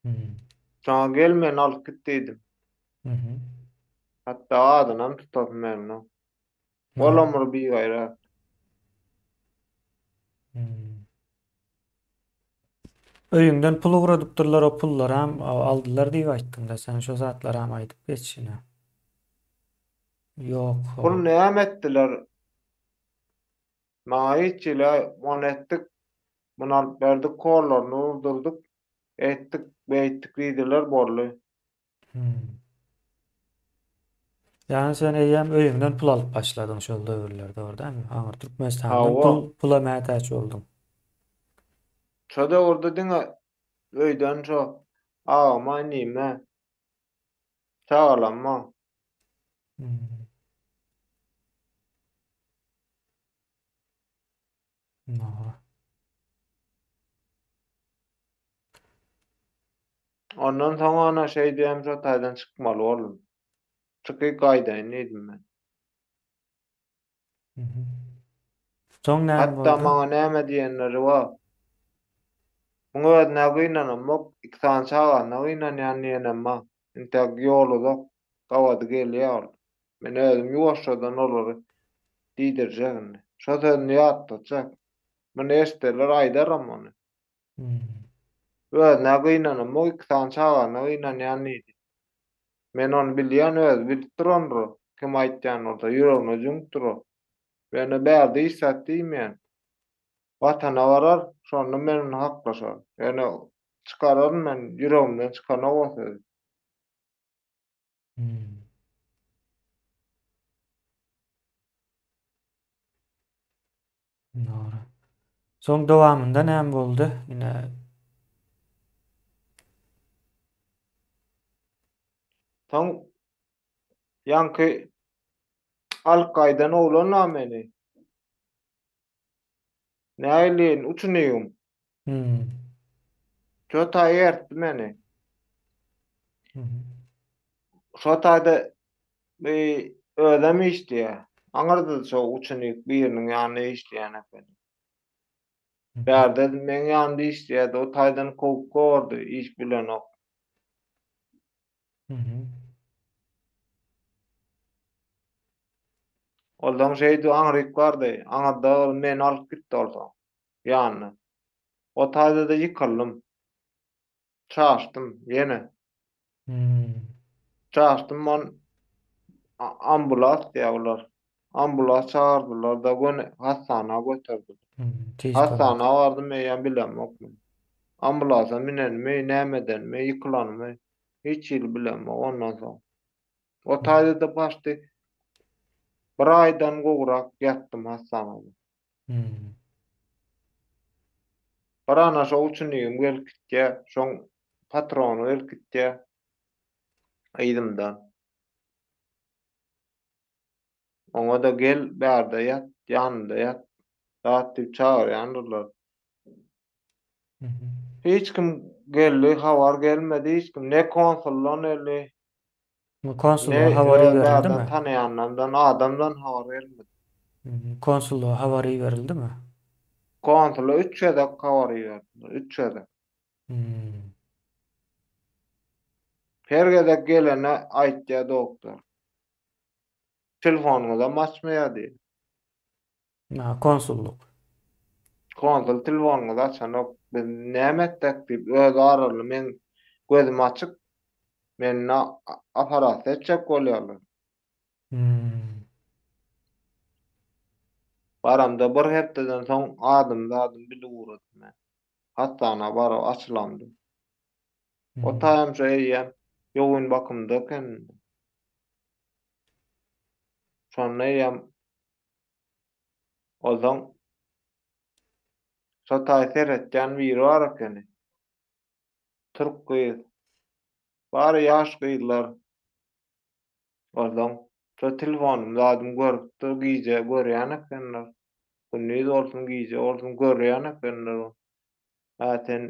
Hmm. Şoňa gel meni alyp git diýdim. Mhm. Hatda adynam tutap meni. Aha. Olamyr bir gaýra. Hmm. Öýüňden pul ugradypdyrlar, o pullary hem aldylar diýip aýtdym da sen şo zatlary hem aýdyp geçişine. Ýok. Pul näme etdiler? Maňa hiççile monetdik, bunu alyp berdik, kollaryny uzdurdyk, etdik, beýtdik diýdiler bolly. Hmm. Yani sen eýýäm öýüňden pul alyp başladyň şol döwürlerde ordamy? Aňyr Türkmenistandan Hawa. pula mätäç boldun. Şoda orada diňe öýden şo agama nime çagalanma. Hmm. No. Ondan soňra ana şey diýem şo taýdan çykmaly bolum. Çykyp gaýdaýyn diýdim men. Mhm. Soň näme Hatda boldy? maňa näme diýenleri bar. Muňa özüne gynanamok, ikisany çagana gynanýan ýenemma. Intek ýolu zok, gawady gelýär. Men özüm ýuwaşçadan olary diýdirjegin. Şo sözüni ýatdyrjak. Men eşitler aýdaram ony. Hmm. Özüne gynanyp, o ikisany çagana gynanýan idi. Men onu bilýän, öz bilip durandyr. Kim aýtýan bolsa ýüregine jüňüpdir o. Beni bärde isat diýmeýän. Watana barar, şonda meni haklaşar. Ýani çykarar men ýüregimden çykana o söz. Hmm. Doğru. Soň dowamında näme boldy? Ine Taň ýanky Al-Kaidany oglan meni. Näleýin uçunyum. hmm. Şo taýýerdi meni. Hı hı. Şo taýda ödem işdiýär. Aňarda şo uçunyk biriniň ýanyna işleýän eken. Hı hı. Bärde men ýanymda işleýärdi. O taýdan kowyp gordy, iş bilenok. Hı hı. Oldan şeýdi aňryk bardy. Aňarda meni alyp gitdi olsa. Ýanyna. O taýda da ýykyldım. Çaşdym ýene. Hmm. Çaşdym on ambulans diýýärler. Ambulans çağırdylar da göne hastana götürdüler. Hmm. Tez kömek. Hastana bardym meýän bilemok. Ambulansa minenmi, nämedenmi, ýykylanmy hiç ýyl bilemok ondan soň. O Hmm. taýda da başdy bir aýdan gowrak ýatdym hastanada. Hmm. Bir ana şo uçunyň gelip gitdi, şoň patrony gelip gitdi aýdymdan. Oňa da gel bärde ýat, ýanynda ýat. Zat diýip çagyrýandylar. Hı hı. Hiç kim geldi, habar gelmedi, hiç kim. Ne konsuldan eli, Bu ne konsulluğa habari verildi bärden mi? tanıyanlardan, adamdan habar gelmedi. Hı hı. Konsulluğa habari verildi mi? Konsula 3 ýerde habar berdiler, 3 ýerde. Hmm. Hergede gelene aýtdy doktor. Telefonuňyza açmaýady. Ha, konsulluk. Konsul telefonuňyza açanok, biz näme etdik diýip öz araly men gözüm açyk, meni aparat etjek bolýarlar. Hmm. Baramda bir hepdeden soň adym bilip uğradım men. Hastana barap açylandym. O Hmm. taýamça eýýäm, ýogyn bakymdaken. Şonda eýýäm, ozaň şo taý seretden biri bar eken. Türk gyz. Bary ýaş gyzlar. Ozaň şo telefonumda adym görüpdir, gize görýän ekenler. Günniz bolsun gize bolsun görýän ekenler. Ha sen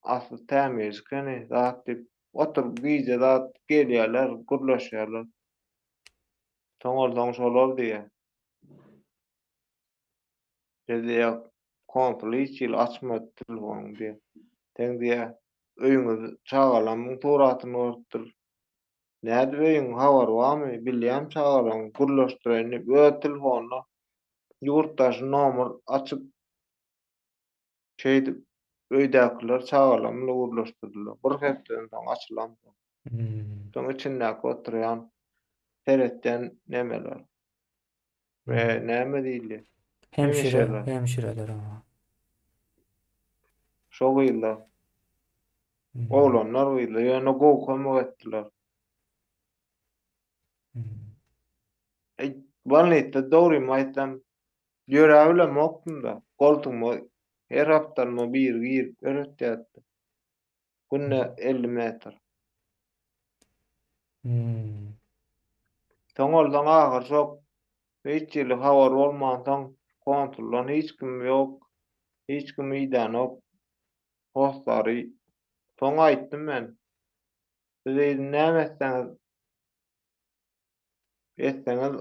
asly tämirzkeni zat diýip oturup gize zat gelýärler, gürleşýärler. Toňardan şolar diýe. Dedi ýa konsul hiç ýyl açmady telefonuny diýe. Teň diýe öýüňiz çagalamyň turatyny örtdir. Näde öýüň habar barmy? Bilýän çagalam gürleşdireýän öz telefonuny ýurtdaş nomer açyp şeýdi öýdäkiler çagalamyla gürleşdirdiler. Bir hepden soň açylan. Hmm. Soň içindäki oturýan seretden nemeler we Hmm. näme diýilýär? Hemşire, Hemişeler. hemşireler ama. Şo gyýylar. Hmm. Oglanlar gyýylar. Ýöne gowy kömek etdiler. Hmm. Balnitde dogrymy aýtsam, ýörägim okmunda. Goltumy her hapdalma bir giyip öretýärdi. Günne 50 metr. Hmm. Toňoldan agyr şok hiç ýyly habar bolmansoň konsuldan hiç kim ýok, hiç kim ýdan ok. Postary soň aýtdym men. Siz näme etseňiz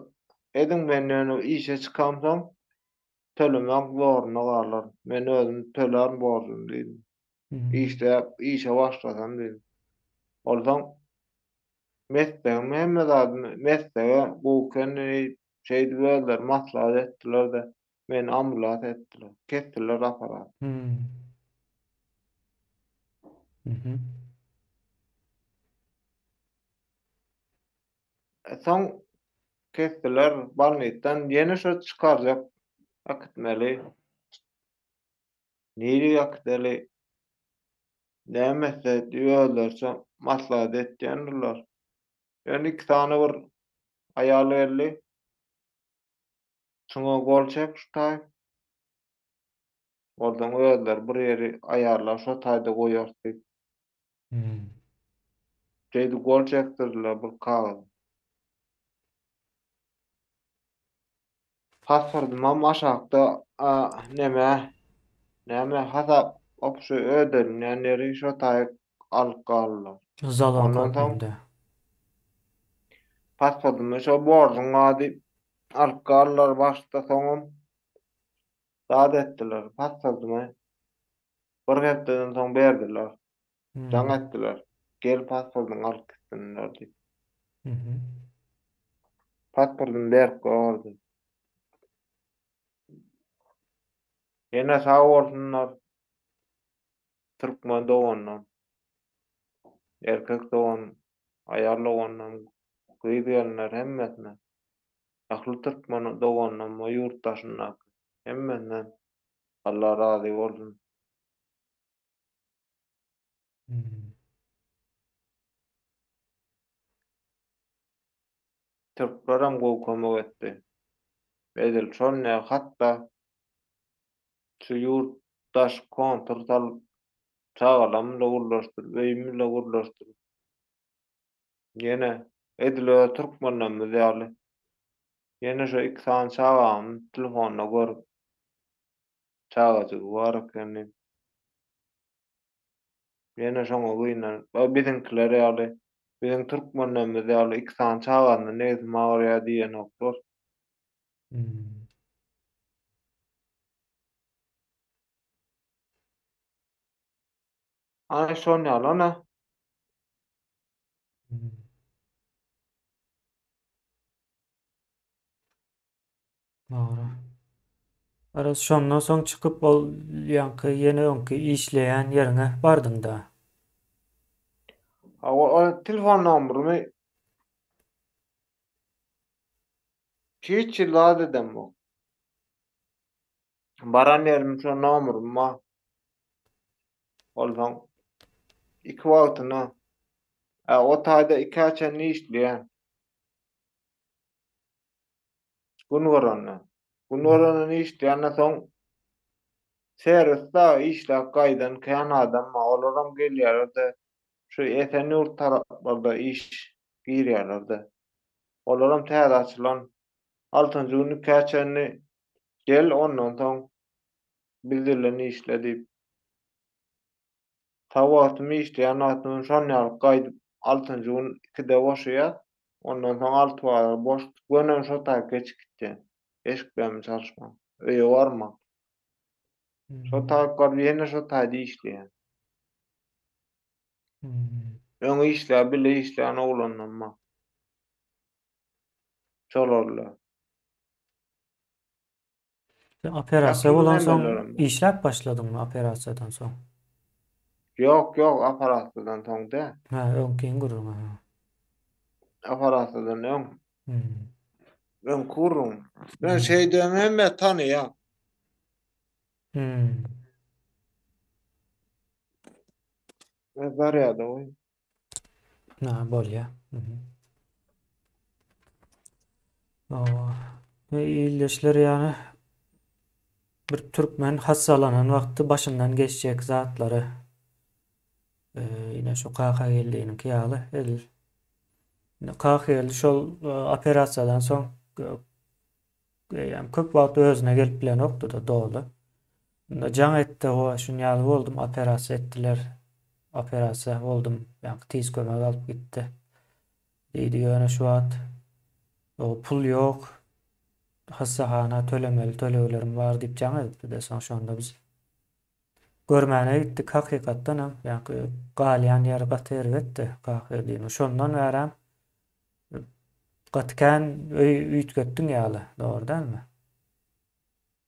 ediň men ýöne işe çykamsoň tölemek zoruna galar. Men özüm töler borçlum diýdim. Hmm. İşe başlasam diýdim. Olsaň meslegim hemme zat meslega bu kenne şeydi öldüler, maslahat ettiler de meni ambulat ettiler. Kettiler aparat. Hmm. Hı hı. Soň kettiler balnytdan ýene şo çykarjak akıtmaly. Niri akıtmaly. Nämese diýerlerse maslahat etdiler. Yani iki tane bir ayalı elli. Şoňa gol çek şu taý. Oradan öýdüler bir ýeri ayarlap şo taýda goýardy. Hmm. Jeýdi gol çekdirdiler bir kagaz. Paspordymam aşagda näme hasap opşy ödülnýänleri şo taý alyp galdylar. Zalon Ondan soň kabinde. pasportymy şo borcuňa diýip alyp galdylar başda soňam zat etdiler. Pasportymy bir hepden soň berdiler. Hmm. Jaň etdiler. Gel pasportyny alyp gitsinler diýip. Hı hı. Pasportymy berip gordy. Ýene sag bolsunlar. Türkmen dogannam. Erkek dogan, ayarly ogannam, gyýdyllar hemmesine. Ahly Türkmen dogannam we ýurtdaşyndan hemmesinden Allah razy bolsun. Hmm. Türkleram gowy kömek etdi. Edil şonne hatda şu ýurtdaş kontr salyp çagalamyla gurlaşdyryp, öýümle gurlaşdyryp. Ýene edil türkmenlerimiz ýaly. Ýene şo iki san çagam telefonna görüp çagaty bar ekeni. Ýene şoňa gynan. Biziňkiler ýaly. Biziň türkmenlerimiz ýaly iki san çaganda näze magary diýen oklar. Hmm. Ana şon ýaly ana. Hmm. Doğru. Aras şondan soň çykyp bol ýanky ýene öňki işleýän ýeriňe bardyň da. O telefon numrumy hiç ýyl edem bu. Baran ýerim şo numruma bolsaň iki wagtyna o taýda iki açany işleýän. Gün göränler. Gün Hmm. göränler işleýänden soň servisda işläp gaýdan Kanadama olaram gelýärdi. Şu Esenyurt taraplarda iş girýärlerdi. Olaram täze açylan 6-njy güni käçeni gel ondan soň bildirilen işle diýip tawatymy işleýän wagtym şon ýaly gaýdyp 6-njy gün 2-de boşaýar. Ondan soň 6 wagt boş gönem şo taý geçikdi. Eşikden çalışmam. Öýe barma. Şo Hmm. taýyplar ýene şo taýda işleýän. Hmm. Öňe işläp bile işleýän oglanma. Şolarlar. Sen operasiýa Ýakyn bolan soň nemelerim bar. işläp başladyňmy operasiýadan soň? Ýok, aparatdan soň da. Ha, öňkiň gurrun. Ha. Aparatdan öň. Hmm. Ben kurum. Ben Hmm. şeyden hemme tanıya. Hmm. Ben var ya da oy. Ha, bolýa. Mhm. O. Illeşler ýany bir türkmen hassalanan wagty başyndan geçjek zatlary ýine şu KKG'liň ýaly el. KKG'li şol operasiýadan soň ýa-ni köp wagt özüne gelip bilen okdy da dogdy. Jaň etdi o şun ýaly boldum, operasiýa etdiler. Operasiýa boldum, ýa-ni tiz kömek alyp gitdi. Diýdi ýöne şu wagt o pul ýok. Hassahana tölemeli töleglerim var diýip jaň etdi de soň şonda biz görmäne gitdik hakykatdan hem galýan ýer gatyr etdi KKG'liň. Şondan bäri Gatken üýtgetdiň ýaly, dogry dälmi?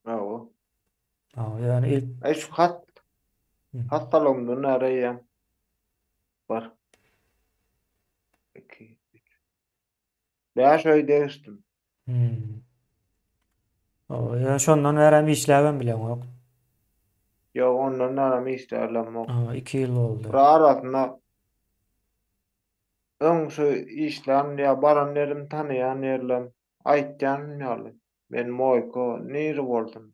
Awa. Yani ilk Şu hastalığımdan näreýär? Bar. 2 5 öý değişdim. hmm. Ya şondan bäri işläben bilen yok. Ýok, ondan näme işlerlemok. 2 ýyl boldy. Bir arasynda öňsü işlem ýa baran yerim tanıyan yerlem aýtjan ýaly. Men moýko niri boldum.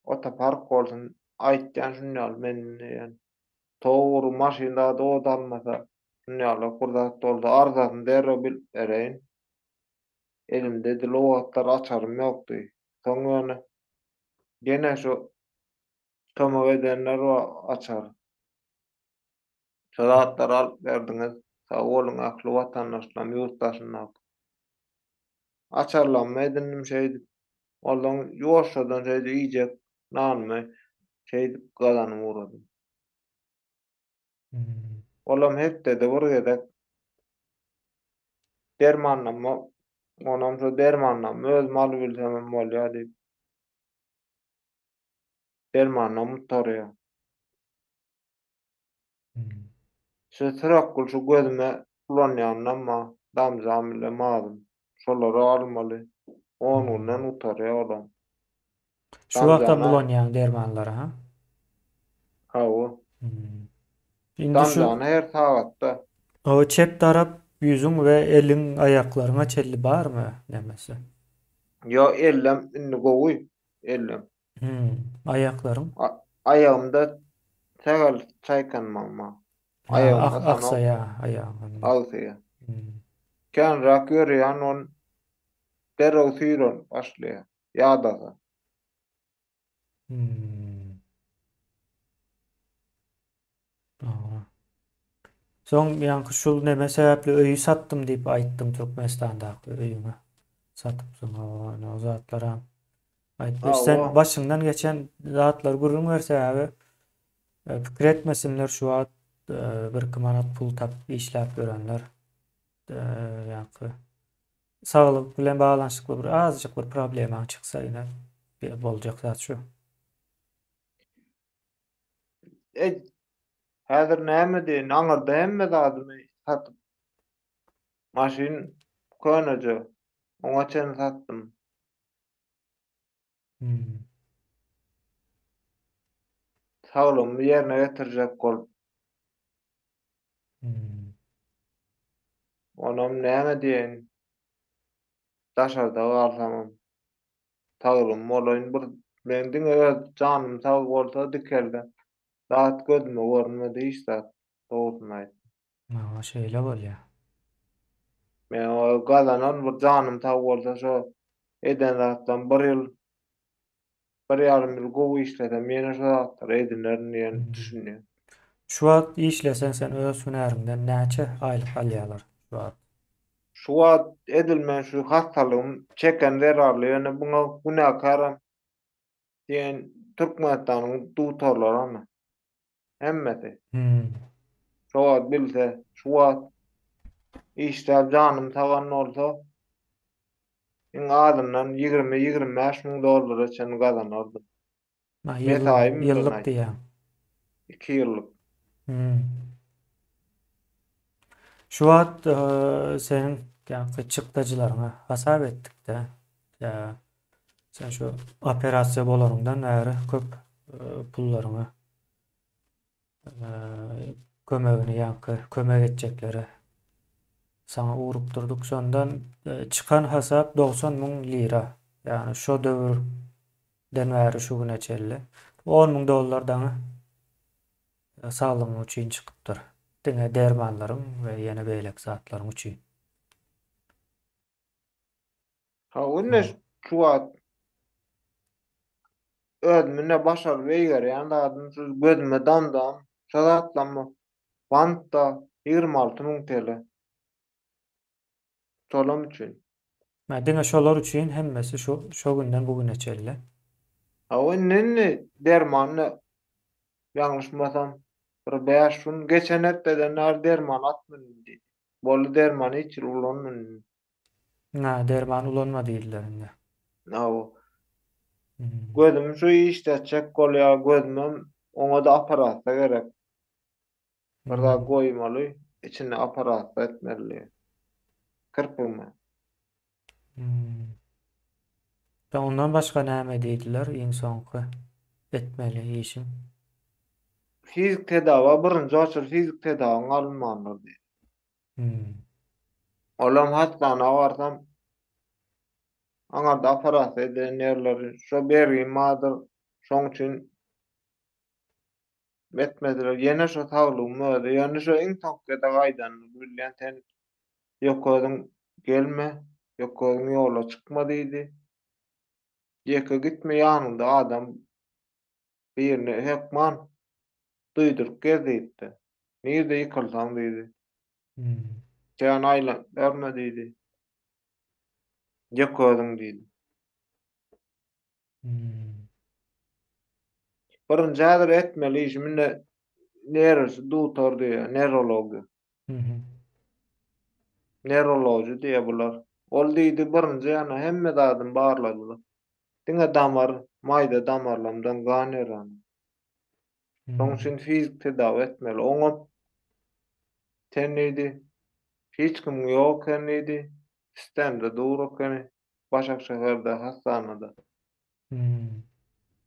Otopark boldum. Aýtjan şunýaly men ýa togry maşynda dodalmasa şunýaly gurdat boldy. Arzasyny derre bil bereýin. Elimde dilowatlar açarym ýokdy. Soň ýöne gene şu kömek edenler açar. Şolatlar alyp berdiňiz. Sag bolun akly watandaşlarym, ýurtdaşlarym. Açarlanma edindim şeydi. Ollaň ýoşadan şeydi iýjek nanymy şeydi gazanyp uğradym. Hmm. Olam hepde de bir gezek dermanlama onam şu dermanlama öz maly bilsem bolýar diýip dermanlama tarýar. Hmm. Şu syrakul şu gözüme ulanýanlamma damjam ile mazym. Şolary almaly. Onundan Hmm. utarýar olam. Şu wagtda Damjana bulanýan dermanlar ha? hawa. Hmm. Indi şu Damjana her sagatda. o çep tarap yüzüň we eliň aýaklaryňa çelli barmy demesi? Yo ellem inni gowy ellem. Aýaklaryň? Ayağımda tegal çaykanmama. Ha, Ayağımda sana aksaya aýagyň. ağzıya. Hmm. Kän rak görýän on derrew süýren başlaýar. Ýa-da. Hmm. Aa. Soň ýa-ni şol neme sebäpli öýü satdym diýip aýtdym Türkmenistandaky öýüňi. Satyp o zatlara. Aýtdy sen Awa. başyňdan geçen zatlar gurrun bersäňi pikir etmesinler şu wagt 1-2 manat pul tap işläp görenler. Ýa-ni saglyk bilen baglanyşykly bir azjyk bir problemaň çyksa ýene boljak zat şu. Häzir näme diýin? Aňyrda hemme zadymy satyp maşyn köneje. Oňa çen satdym. Hmm. Saglymy ýerine getirjek bolup. Hmm. Onam näme diýin? Daşarda garsamam. Taglym bolaýyn bir men diňe janym sag bolsa dikelde. Zat gözüme görünmedi hiç zat. Doğrusyny aýt. Aa, şeýle bolýar. Men o gazanan bir janym sag bolsa şo eden zatdan bir ýarym ýyl gowy işledem. Meni şo zatlar edinlerin diýen Hmm. düşünýär. Şu wagt işlesen sen öz hünäriňden näçe aýlyk alýarlar şu wagt? Şu wagt edilmen şu hastalygym çekenler arly ýöne buňa günäkaram diýen Türkmenistanyň dutarlaramy. Hemmeti. Hmm. Şo wagt bilse, şu wagt işläp janym tagan bolsa iň azyndan 20-25 miň dollara çen gazanardy. Ma Mesaýym bilen ýyllyk aýt. diýär. 2 ýyllyk. Hmm. Şu wagt seniň ýa-ni çykdagylaryňa hasap etdik-de. Ya sen şu operasiýa bolaryndan näre köp pullaryňy kömegini ýa-ni kömek etjekleri sana urup durduk. Şondan çıkan hasap 90 000 lira. Yani şo döwürden bäri şu güne çelli. 10 000 dollardan sağlygyň üçin çykypdyr. Diňe dermanlaryň we ýene beýlek zatlaryň üçin. Ha ünne şu wagt özüne başar beýger ýa-da gözüme damdam şazatlanma bantda 26 000 TL. Tolam üçin. Ma diňe şolar üçin hemmesi şo günden bugüne çelli. Ha ünne dermany ýalňyşmasam bir 5 gün geçen hepdeden derman atmady. Bolu dermanı içir ulanmın. Ha, derman ulanma değillerinde. Aw, Hmm. gözüm şu işletecek golya gözümem ona da aparat da gerek. Bir daha Hmm. koymalı, içine aparat da etmeli. Kırpımı. Hmm. Da ondan başka näme diýdiler soňky etmeli işin. Fizik tedawa birinji açyr fizik tedawyň alınmandyr. Hmm. Olam hatdana barsam aňarda aparat edenlerleri şo berýärmadyr. Şoň üçin etmediler. Ýene şo taglygym öýde. Ýani şo iň takgada gaýdan bilýän sen ýokadyň gelme, ýokadyň ýola çykma diýdi. Ýeke gitme ýanynda adam birine hekman duýduryp gel diýdi. Nirde ýykylsaň diýdi. Hmm. Sen aýla görme diýdi. Ýokadyň diýdi. Hmm. Birinji häzir etmeli işiminde neresi dutor diýe, nerology. Mhm. Neroloji diýe bular. Ol diýdi birinji ýana hemme dadym barladylar. Diňe damar, maýda damarlamdan gan eran. Şoň Hmm. üçin fizik tedawa etmeli. Oňa tenidi, hiç kim ýok enidi, sistemde dur ekeni, Başak şeherde hastanada. Hmm.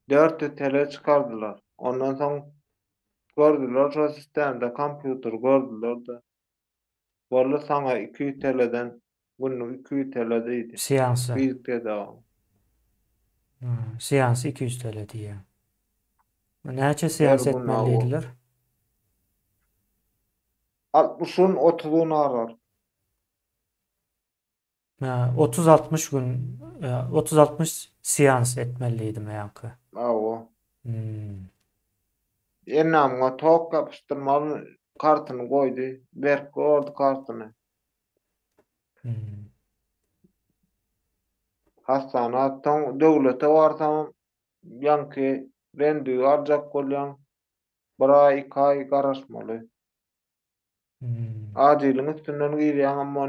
4 tele çıkardılar. Ondan soň gördüler şo sistemde kompýuter gördüler-de. Bolla sana 200 teleden günlük 200 tele diýdi. Seansy. Fizik tedawa. Seansy 200 TL diýär. Näçe Her seans gün awo. etmelidiler? 60'ın 30'unu arar. 30-60 gün 30-60 seans etmeliydim ýa-ki. Awo. Hmm. Ennamga tok yapıştırmalı kartyny koydy. Berk gordy kartyny. Hmm. Hastana toň döwlete barsam ýanky rendi arjak bolýan. Bir ay, 2 ay garaşmaly. Hmm. Adylyň üstünden girýän amma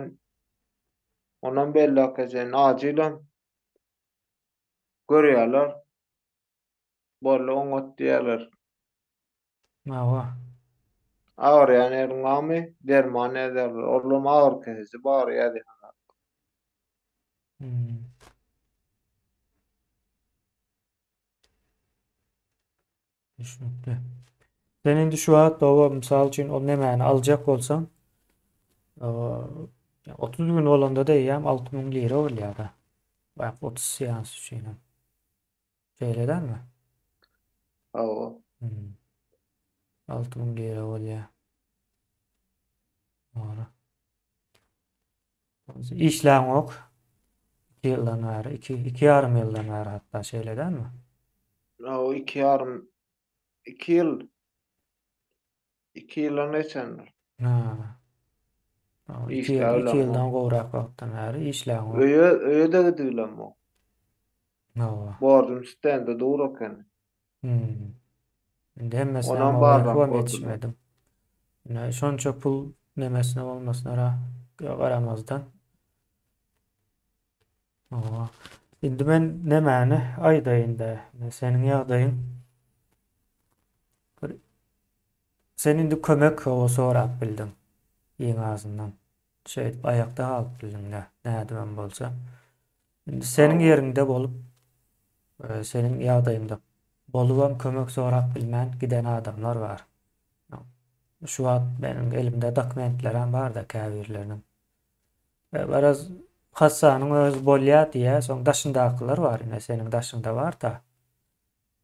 onan belli akajen ajilen görýärler. Bolla oňat diýerler. Awa. Ağır yani erňamy derman ederler. Olam ağır kesesi bar ýa-da. Hmm. Düşünükli. Sen indi şu wagtda misal üçin o nämäni aljak bolsaň, 30 gün bolanda da ýa-da 6000 lira bolýar. Bak 30 seans üçin. Şeýledenmi? Awa. 6000 lira bolýar. Doğru. İşläň ok. 2 ýyldan bäri, 2,5 ýyldan bäri hatda şeýledenmi? O 2 ýyl 2 ýyla neçendir? Ha. 2 İşläýärler ýyldan gowrak wagtdan bäri işläň ok. öýe-öýe de gidilenmi? Hawa. Borjum sistemde dur eken. Indi hemmesine Onan mobile barrak wam gördüler. ýetişmedim. Şonça pul nemesine bolmasynara garamazdan. Hawa. Indi men nemäni aýdaýynda, seniň ýagdaýyň sen indi kömek sorap bildim. Iň azyndan. Şeýle aýakda galyp bildiň nädibem bolsa. Indi seniň ýeriňde bolup, seniň ýagdaýynda bolubam kömek sorap bilmän giden adamlar bar. Şu wagt benim elimde dokumentlerim bar da käbirleriniň. Biraz hassanyň öz bolýar diýe, soň daşyndakylar bar, ine seniň daşynda bar da.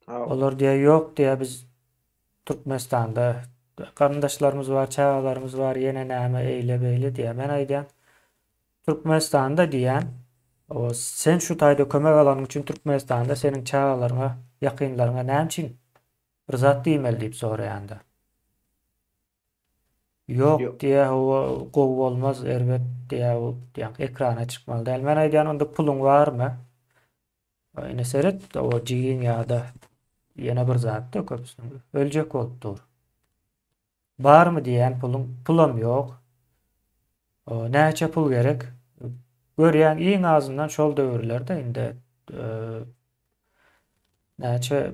Olar diýe ýok diýe biz Türkmenistanda garindaşlarymyz bar, çagalarymyz bar, ýene näme eýle beýle diýe. Men aýdýan Türkmenistanda diýen, o sen şu taýda kömek alanyň üçin Türkmenistanda seniň çagalaryňa, ýakynlaryňa näme üçin bir zat diýmeli diýip soraýanda. Ýok diýe, o gowy bolmaz, erbet diýe, ekrana çykmaly däl. Men aýdýan onda puluň barmy? Ine seret o jigiň ýa-da ýene bir zat da köpüsüň öljek bolupdyr. Barmy diýen pulam ýok. O näçe pul gerek? Görýän iň azyndan şol döwürlerde indi näçe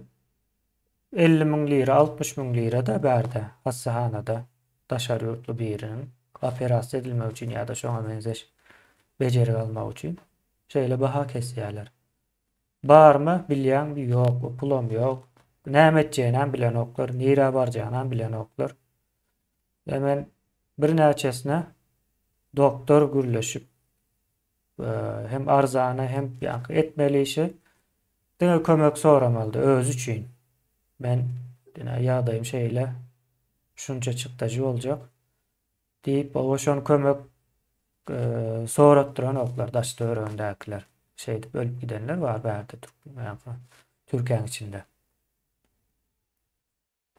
50 000 lira, 60 000 lira da bärde hassahanada daşary ýurtly biriniň operasiýa edilmek üçin ýa-da şoňa benzeş bejerik almak üçin şeýle baha kesýärler. Barmy? Bilýän ýok, pulum ýok. Näme etjeginem bilen oklar, nire barjagynam bilen oklar. Hemen bir näçesine doktor gürleşip hem arzana hem ýa-da etmeli işi diňe kömek soramaldy öz üçin. Men dine ýagdaýym şeýle şunça çykdagy boljak diýip oşon kömek sorat duran oklar, daş döwründäkiler. Şeýdi ölüp gidenler var bärde Türkiýanyň içinde.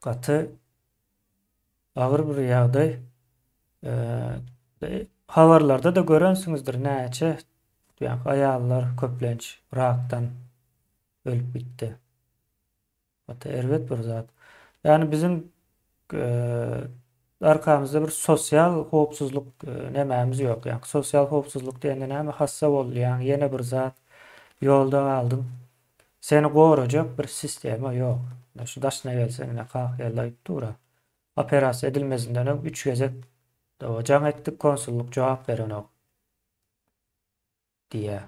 Gaty agyr bir ýagdaý. Habarlarda da görensiňizdir näçe aýallar köplenç rakdan ölüp bitdi. Gaty erwet bir zat. Yani bizim arkamızda bir sosial howpsuzluk nämämiz ýok. Yani sosial howpsuzluk diýende näme hassa bolýan ýene bir zat ýolda galdym. Seni gorajak bir sistema ýok. Şu daşna gelseňne kaq ýallaýyp dura. Operasiýa edilmezinden 3 gezek jaň etdik konsulluk jogap beren ok diýe.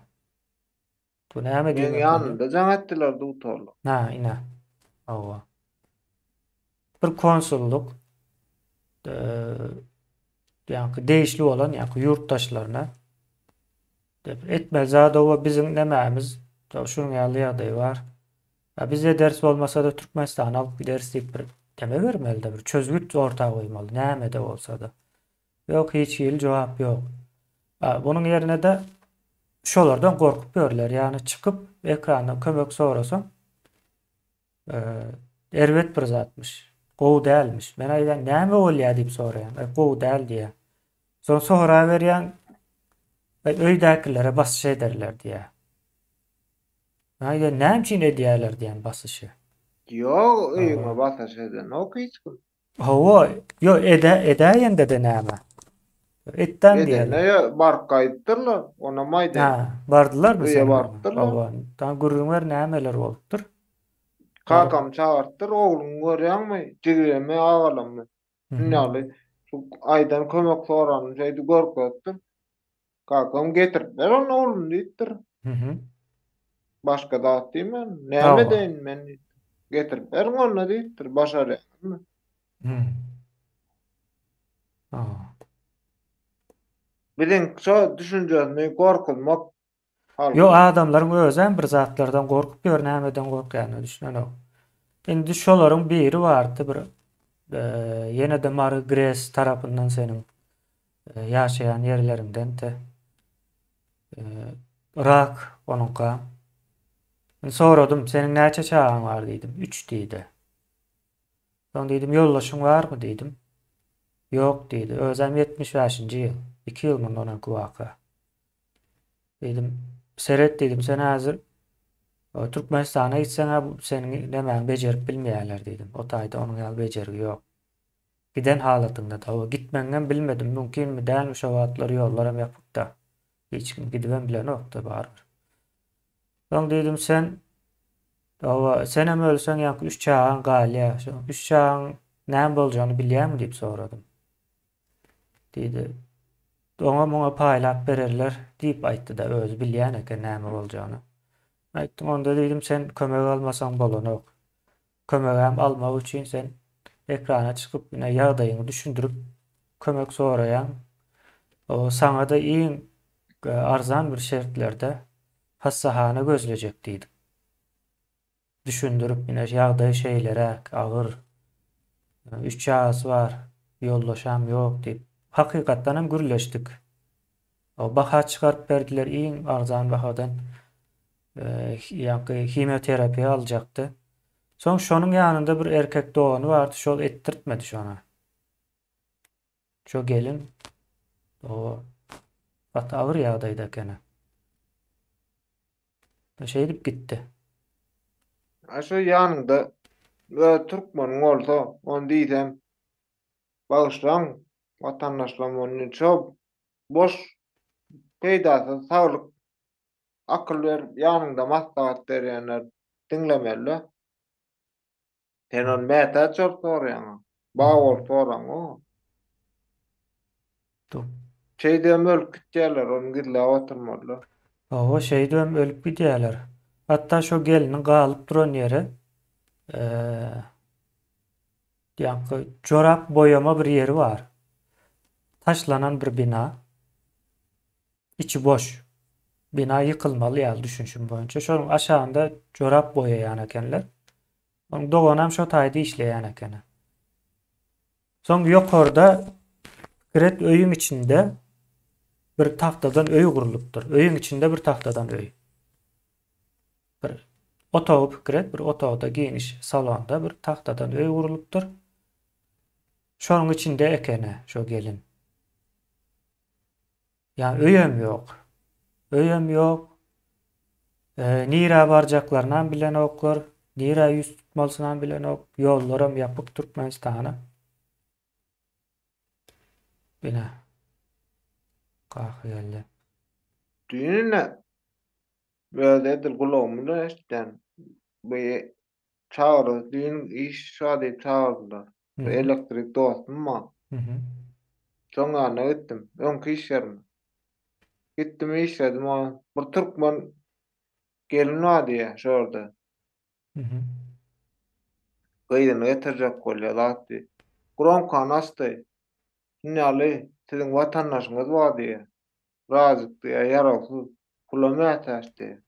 Bu näme Men diýmek? ýanynda jaň etdiler dugtorly. Ha, ina. Owa. Bir konsulluk ýa-ni değişli olan ýa-ni ýurtdaşlaryna etmeli zada o bizim nämämiz şunuň ýaly ýagdaý bar. Bize ders bolmasa da Türkmenistan alıp gideriz diýip bir deme bermeli, bir çözgüt ortaga goýmaly, näme de bolsa da. Ýok, hiç ýyl jogap ýok. Bunun ýerine de şolardan gorkup görler. Yani çıkıp ekrandan kömek sorasaň erwet bir zatmış. Gowy dälmiş. Men aýdan näme bolýar diýip soraýan. Gowy däl diýe. Soň sora berýän öýdäkilere basış ederler diýe. Aýda näme üçin edýärler diýen basışy. Ýok, öýüňe basaş eden ok hiç kim. Hawa, yo edäýende de näme? Etden diýerler. Edene bark gaýtdyrlar, ona maýda. Ha, bardylarmy Öýe sen? bardylar. Hawa, taň gürrüňler nämeler bolupdyr? Kakam çağırttır, oğlum görýänmi? Jigireme ağalamy. Ýaly şu aýdan kömek soran şeýdi görkezdir. Kakam getirip ber onu oğlum diýipdir. Başga zat diýmen, näme deýin men? Getirip ber onu diýipdir, başarýarmy? Bilen şo düşünjeni gorkulmak. Yo, adamlaryň özem bir zatlardan gorkup ýör, nämeden gorkýany düşünen ok. Indi şolaryň biri bardy, bir ýene de Mary Grace tarapyndan seniň ýaşaýan ýerlerinden de rak onunka. Soradym, seniň näçe çağaň bar diýdim. 3 diýdi. Soň diýdim, ýollaşyň barmy diýdim. Ýok diýdi. Özem 75-nji ýyl. 2 ýyl mundan waka. Diýdim, seret diýdim, sen häzir Türkmenistana gitseň seniň nämäň bejerip bilmeýärler diýdim. O taýda onuň ýaly bejerigi ýok. Giden halatynda da gitmengem bilmedim, mümkinmi dälmi şo wagtlary ýollarym ýapypda. Hiç kim gidibem bilen okda bar. Soň diýdim, sen hem ölseň ýa-da 3 çağaň galýa. Şo 3 çağaň näme boljany bilýärmi diýip soradım. Diýdi, ona paýlap bererler diýip aýtdy da öz bilýän eken näme boljany. Aýtdym, onda diýdim, sen kömek almasaň bolanok. Kömegem almak üçin sen ekrana çykyp ýa ýagdaýyňy düşündirip kömek soraýan. O saňa da iň arzan bir şertlerde hassahana gözlejek diýdim. Düşündirip ýagdaý şeýlere agyr. 3 çağasy bar, ýollaşam ýok diýip hakykatdan hem gürleşdik. O baha çykaryp berdiler, iň arzan bahadan kimyoterapiýa aljakdy. Soň şonuň ýanynda bir erkek dogany bardy, şol etdirtmedi şona. Şo gelin o agyr ýagdaýda ekeni. Şeý dip gitdi. Aşo ýanynda türkmen bolsa, onu diýsem, bagyşlaň, watandaşlar onu çok boş peýdasy saglyk akıl berip ýanynda maslahat berýänler diňlemeli. Sen onu mätä çok soraýaň. Baý Hmm. bolup soraň o. Tu. Şeyde ölüp gitýärler, onu gidile oturmaly. O şeydem ölüp gidýärler. Hatta şo geliniň galyp duran ýeri ýa-ni çorap boyama bir yeri var. Taşlanan bir bina. İçi boş. Bina yıkılmaly ýaly düşünşüm boýunça. Şonuň aşagynda çorap boyaýan ekenler. Onuň doganam şo taýda işleýän eken. Soň ýokarda giret öýüň içinde bir tahtadan öý gurulypdyr. Öýüň içinde bir tahtadan öý. Bir otog giret, bir otogda geniş salonda bir tahtadan öý gurulypdyr. Şonuň içinde ekene şo gelin. Yani öýem ýok. Öýem ýok. Nira barjaklaryndan bilen oklar, nira ýüz tutmalsynan bilen ok, ýollarym ýapyk Türkmenistana. Bine gahy. Düýnüne böyle edil gulagymda eşitden. Bu çağırdı, düğün iş şady çağırdılar. Hı hı. Elektrik dostum Hı hı. Soňra gittim. Öňki iş ýerine. Gitdim işledim o. Bir Türkmen gelin wady ýa şorda. Hı hı. Gaýdyny getirjek bolýar. Guram kan asty. Näli, siziň watandaşyňyz wady ýa. Razyk diýär, ýaraksy pulamat açdy.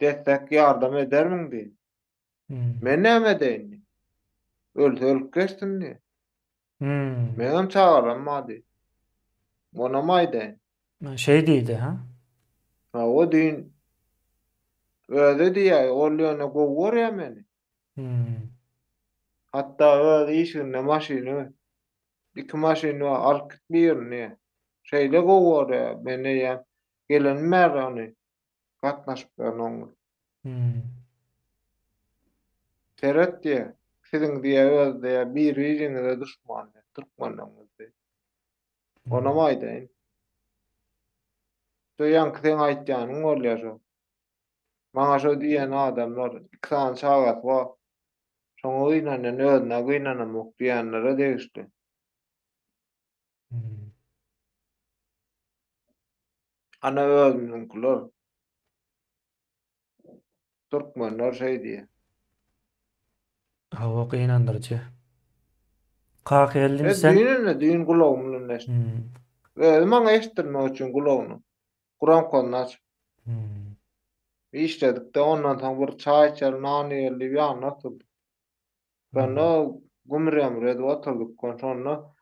Destek ýardam edermiň diýdi. Men näme diýin? Ölüp geçdim. Hmm. Meňem çağıramady. Ona maýdy. Şey diýdi ha? Ha o diýin öýde diýär, ol ýöne gowurýar meni. Hmm. Hatda öýde işinde maşyny, iki maşyny alyp gitmeýärni. Şeýle gowurýar meni ýa gelen merany gatnaşyp berýän. Hmm. Teret diýär. Siziň diýär özde bir ýeriňizde düşman, türkmenlerimiz. Ona Hmm. maýdy. Şoýan sen aýtýanyň bolýar şo. Maňa şo diýen adamlar iksan çagat wa şoňa gynanyň özüne gynanamok diýenlere degişdi. Hmm. Ana özüniňkiler türkmenler şey diýär. Hawa gynandyrjy. Kaka eldin sen? Düýnüne düýün gulagymyň eşit. Hmm. Maňa eşitdirmek üçin gulagyny. Guram kolnaç. Hmm. İşledik-de ondan soň bir çaý içer, nan ýerli ýanyna oturduk. Sonra Hmm. gümrem red oturduk. Sonra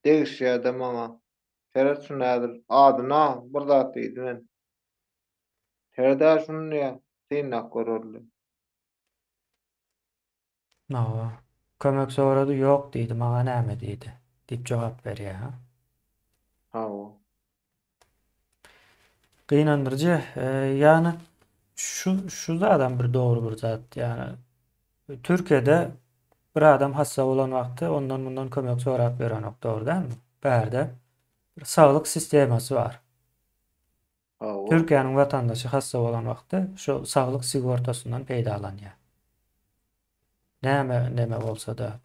degişýärde maňa. Teret şunädir adyna bir zat diýdi men. Terede şunu ýa synnak görürli. Hawa. Kömek sorady, ýok diýdi, maňa näme diýdi? Dip jogap berýär ha. Hawa. Gynandyrjy. Yani şu adam bir dogry bir zat. Yani Türkiýede bir adam hassa bolan wagty ondan bundan kömek sorap berenok, dogry dälmi? Bärde bir saglyk sistemasy bar. Hawa. Türkiýanyň watandaşy hassa bolan wagty şo saglyk sigortasyndan peýdalanýar. Näme bolsa-da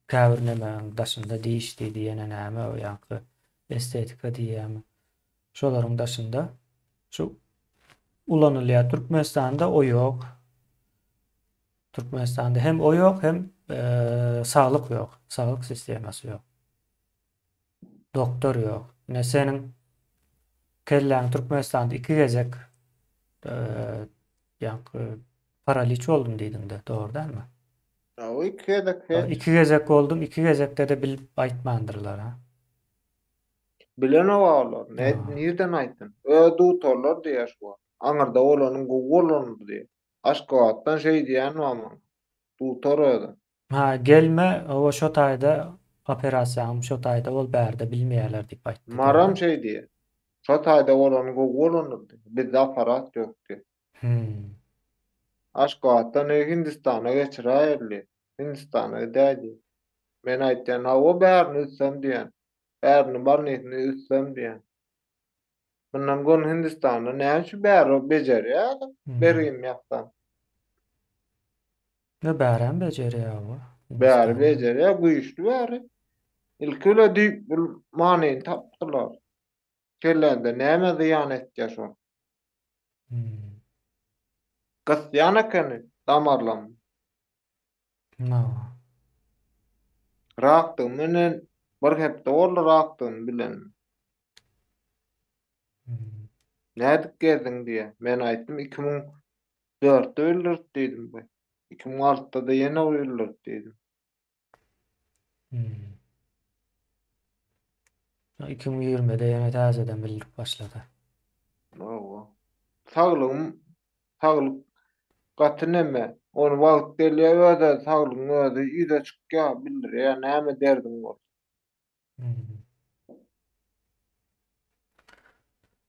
käbir nämeň daşynda diýişdi diýene näme o ýa-ni estetika diýýärmi? Şolaryň daşynda şu ulanylýar. Türkmenistanda o ýok. Türkmenistanda hem o ýok, hem saglyk ýok. Saglyk sistemasy ýok. Doktor ýok. Ne seniň kelläň Türkmenistanda 2 gezek ýa-ni paraliç oldum diýdiň-de, dogry dälmi? Hawa iki 2 gezek oldum, 2 gezekde de bilip aýtmandyrlar ha. bilen owalar. Ha. Nerden aýtdyn? Dutorlar diýär şu. Aňyrda olanyň gowulandy diýär. Aşgabatdan şey diýän wama. Dutor öýdi. Ha, gelme o şo taýda operasiýam şo taýda bol bärde bilmeýärler diýip aýtdy. Maram şey diýär. Şo taýda olanyň gowulandy. Bizde aparat ýok diýär. Hmm. Aşgabatdan Hindistana geçirýärli. Hindistana dädi. Men aýtdym, "Ha o bärni ütsem" diýen. bärini bar niýetine üstlem diýen. Bundan gon Hindistanda näçe bäri bejerýär, Hmm. berim ýakdan. Ne bären bejerýär bu Bäri Hindistanda. bejerýär, güýçlü bäri. Ilkile diýip bul manyny tapdylar. Kellende näme ziýan etdi şol? Hmm. Gysýan ekeni damarlam. No. Rakdyň menen bir hepde boldy rakdyň bilen. Hmm. Nädik geldin diýe. Men aýtdym 2004'de öldürdi diýdim bu. 2006'da da ýene öldürdi diýdim. Hmm. 2020'de ýene täzeden bildirip başlady. Owa. Saglygyň saglyk gaty näme? Onu wagt gelýär-de saglygyň özi ýüze çykýar bildirýär näme derdiň bol. Hmm.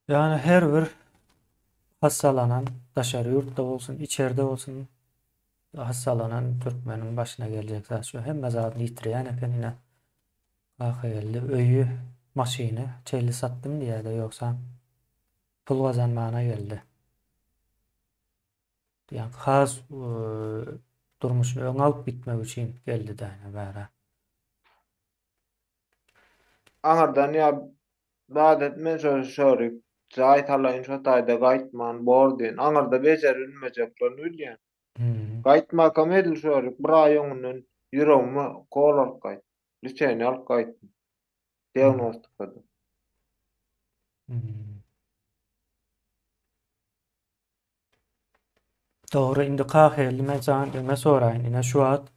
Yani her bir hassalanan, daşary ýurtda bolsun, içeride bolsun, hassalanan türkmeniň başyna geljek zat şu. Hemme zadyny ýitirýän eken ine. Ahyrly öýü, maşyny çeli satdym diýär-de ýoksa pul gazanmana geldi. Yani has durmuşyny öňe alyp gitmek üçin geldi-de bära. Aňardan ýa badet men şöyle Zahit Allah'ın şu tayda gaýtman bor diýen. Aňarda bejerilmejeklerini bilýän. Hmm. Gaýtmakam edil şöyle bir aýonyň ýüregime kol alyp gaýt. Liçeni alyp gaýtdym. Hmm. Diagnostikady. Hmm. Dogry, indi kahirli men sana deme soraýyn. Ine şu wagt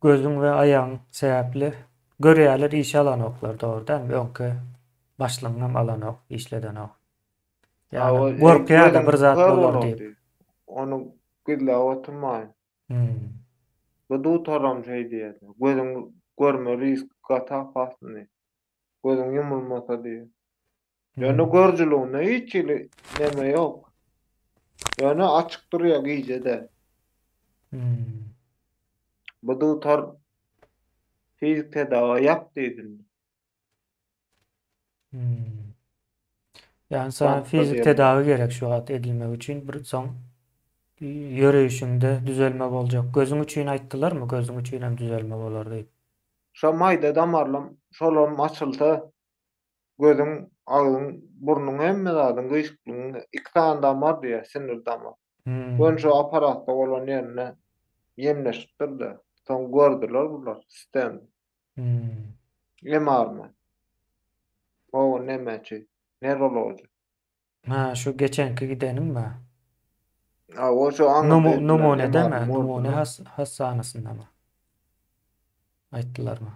gözüň we aýagyň sebäpli görýärler iş alanoklar dogry däl mi? Öňkü başlanýan alanok, işleden ok. Yani O gorkýar da bir gözüm zat kör bolar diýip. boldy. Onu gilla oturmaýyn. Hmm. Bu dutaram şey diýer. Gözüm görme risk gata pasny. Gözüm yumulmasa diýer. Hmm. Yani görjülüğüne hiç neme ýok. Yani açyk durýar giýjede. Hmm. Bu dutar fizik tedawi ýap diýdim. Hmm. Yani sana Batda fizik diýelim. tedavi gerek şu wagt edilmek üçin bir soň ýöreýişinde düzelme boljak. Gözüň üçin aýtdylar mı? Gözüň üçin hem düzelme bolar diýip. Şo maýda damarlam şolom açylsa gözüň, agyň, burnuň hemme zadyň gyşyklygyň iki tane damar diýer, sinir damar. Hmm. Ben şu aparatda bolan ýerine yemleşdirdi. Soň gördüler bular sistem. Hmm. Emarmy? O nemeçi? Neroloji? Ha, şu geçenki gidenim mi? O şu aňyrda edilen Numune deme, emarmy numune orduny. hastanasynda mı? Aýtdylar mı?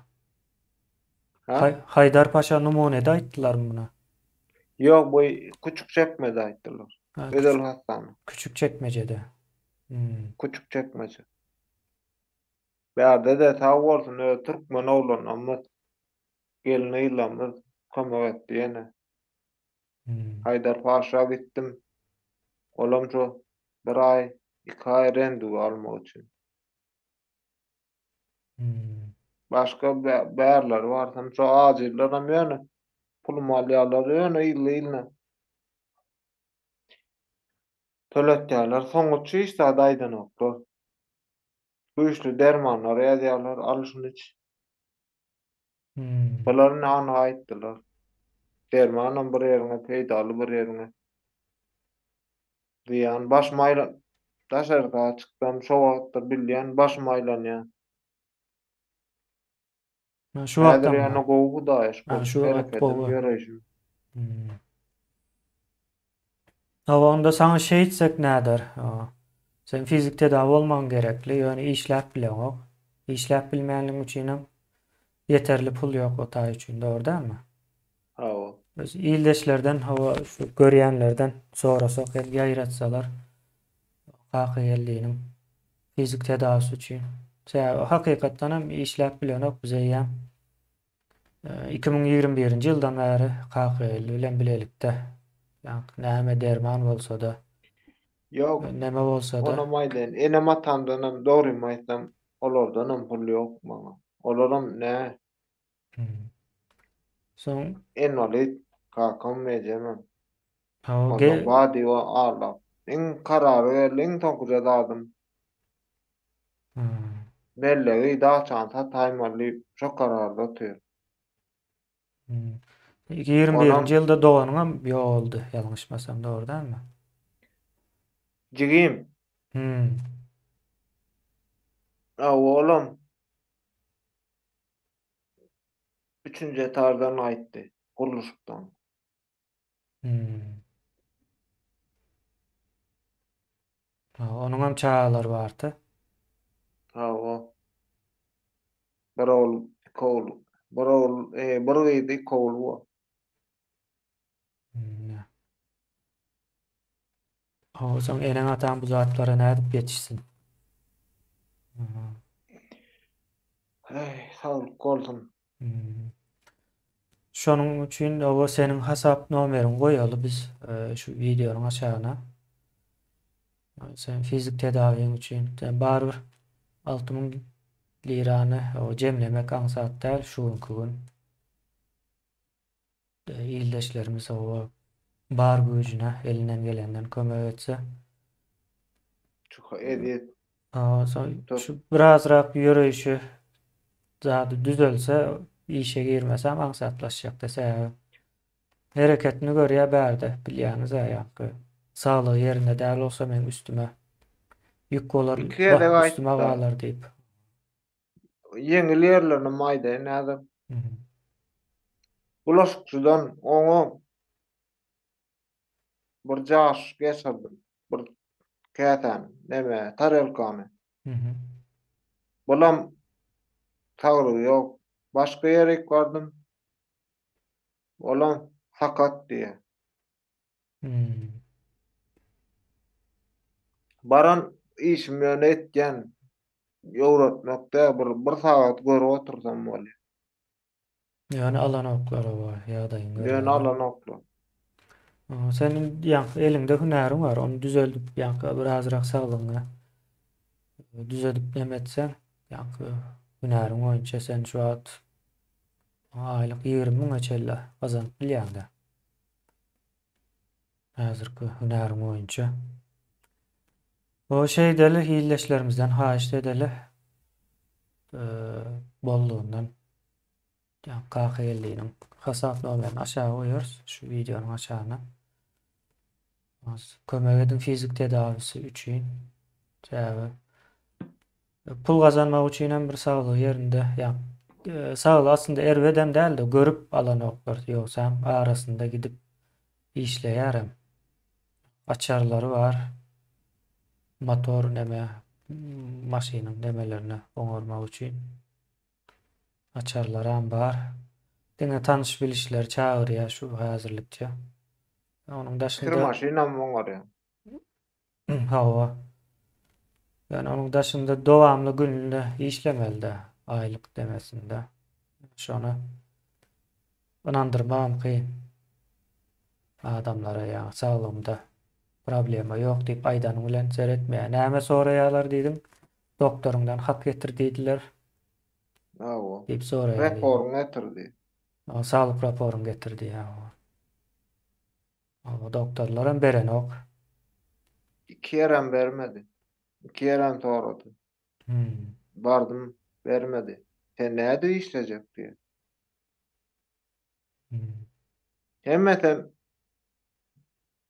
Ha? Haydarpaşa numunede aýtdylar mı buna? Ýok, bu Küçükçekmede aýtdylar. Ha, Özel hastane. küçük çekmecede. Hmm. Küçükçekmece. Bärde de tag bolsun, türkmen oglanamyz gelne ýylamyz kömek etdi ýene. Hmm. Haydarpaşa gitdim. Olam şu bir ay, 2 ay rendu almak üçin. Hmm. Başga bärler barsam şu ajyllaram ýöne pul malýalar ýöne ýyly-ýyly töletýärler. Soňguçy işte aýdan oklar. Güýçli dermanlar ýazýarlar, alyşyny iç. Hmm. Bular näme aýtdylar? Dermanam bir ýerine peýdaly, bir ýerine ziýan, baş maýlan daşarga çykdym, şo wagtda bilýän baş maýlanýar. Ha, şu Häzir wagtdan ýene mı? gowy daýyş Ha, bolsa şu wagt bereketim gowy. ýöreýişim. Hmm. Hawa onda sana şey etsek näder? Sen fizik tedavi bolman gerekli. Yani işläp bilen ok. İşläp bilmeýänligiň üçin yeterli pul ýok o taý üçin, dogry dälmi? Hawa. Biz ildeşlerden, hawa şu görýänlerden sorasak, ýaýratsalar hakykelliginiň fizik tedawisi üçin. Hakykatdan hem işläp bilen ok bize ýa 2021-nji ýyldan bäri kakylly bilen bilelikde. Yani näme derman bolsa da, Ýok, näme bolsa da. ona maýlan. Enem atamdanam dogry aýtsam, olardanam pul ýok maňa. Olaram nä? Hmm. Soň Invalid kakam mejemem. o Ondan bady we ağlap. Iň karary berli, iň tonkuja dadym. hmm. Mellegi da çanta taýmaly şo kararda otyr. Hmm. 2021-nji Onam ýylda doganyňam ýoldy, ýalňyşmasam dogry dälmi? jigim, Hmm. oğlum 3-nji etardan aýtdy, guruluşykdan. Hmm. Onuňam çağalary bardy. Hawa, bir oğul, iki oğul. Bir oğul, bir gyzy, iki oğul bar. Hmm. ýa. Soň eneň atan bu zatlara nädip ýetişsin? Hmm. Sağlyk bolsun. Hmm. Şonuň üçin owa seniň hasap nomerini goýaly biz şu videonyň aşagyna. Sen fizik tedawiň üçin barbyr 6000 lirany o jemlemek aňsat däl şuňky gün. Ýyldaşlarymyz owa bar güýjüne elinden gelenden kömek etse. Çok ediyet. Şu birazrak ýöreýişi zady düzelse işe girmesem aňsatlaşjak dese. Hereketini görýär bärde bilýäňiz ýa-da saglygy ýerinde däl bolsa men üstüme ýük bolar, İki ede üstüme gaýtdy. galar diýip. Yeňil ýerlerini maýda nädip. Mhm. Bulaşykçydan oňa bir jaş geçirdim. Bir käten, neme, tarelkany. Mhm. Bolam tagrygy ýok. Başga ýere bardym. Bolam sakat diýe. Hmm. Baran işim ýöne etken ýowratmakda bir sagat görüp otursam bolýar. Yani alan oklary var ýa-da Men ýöne. alan okla. Senin ýa elinde hünerin var. Onu düzeldip ýa birazrak saglygyňy düzelip nemetsen ýa hünerin boýunça sen şu at aýlyk 20 000 çella gazanyp bilýär-de. Häzirki hünerin boýunça. O şeýdeli hilleşlerimizden haýyş edeli bolduğundan ýa KHL'niň hasap nomerini aşağı goýarys şu videonyň aşagyna. Kömek edin fizik tedawisi üçin. Täze pul gazanmak üçin hem bir saglyk ýerinde ýa saglyk aslında erweden däl de görüp alan oklar ýoksa arasynda gidip işleýärem. Açarlary var. Motor neme maşynyň nemelerini oňarmak üçin açarlaram bar. Diňe tanış bilişler çagyrýar şu häzirlikçe. Onuň Kir daşynda maşynam oňarýar. hawa. Yani onuň daşynda dowamly günde işlemelde aýlyk demesinde. Şonu ynandyrmam kyn. Adamlara ýa saglymda problema ýok diýip aýdanyň bilen seretmeýär. Näme soraýarlar diýdim. Doktoruňdan hak getir diýdiler Hawa. diýip soraýar diýdim. Reporuň getirdi. Saglyk raporuny getirdi ýa. Doktorlaram berenok. 2 ýerem bermedi. 2 ýerem torady. Hmm. Bardym, bermedi. Sen näde işlejek diýe. Hmm. Hemmeten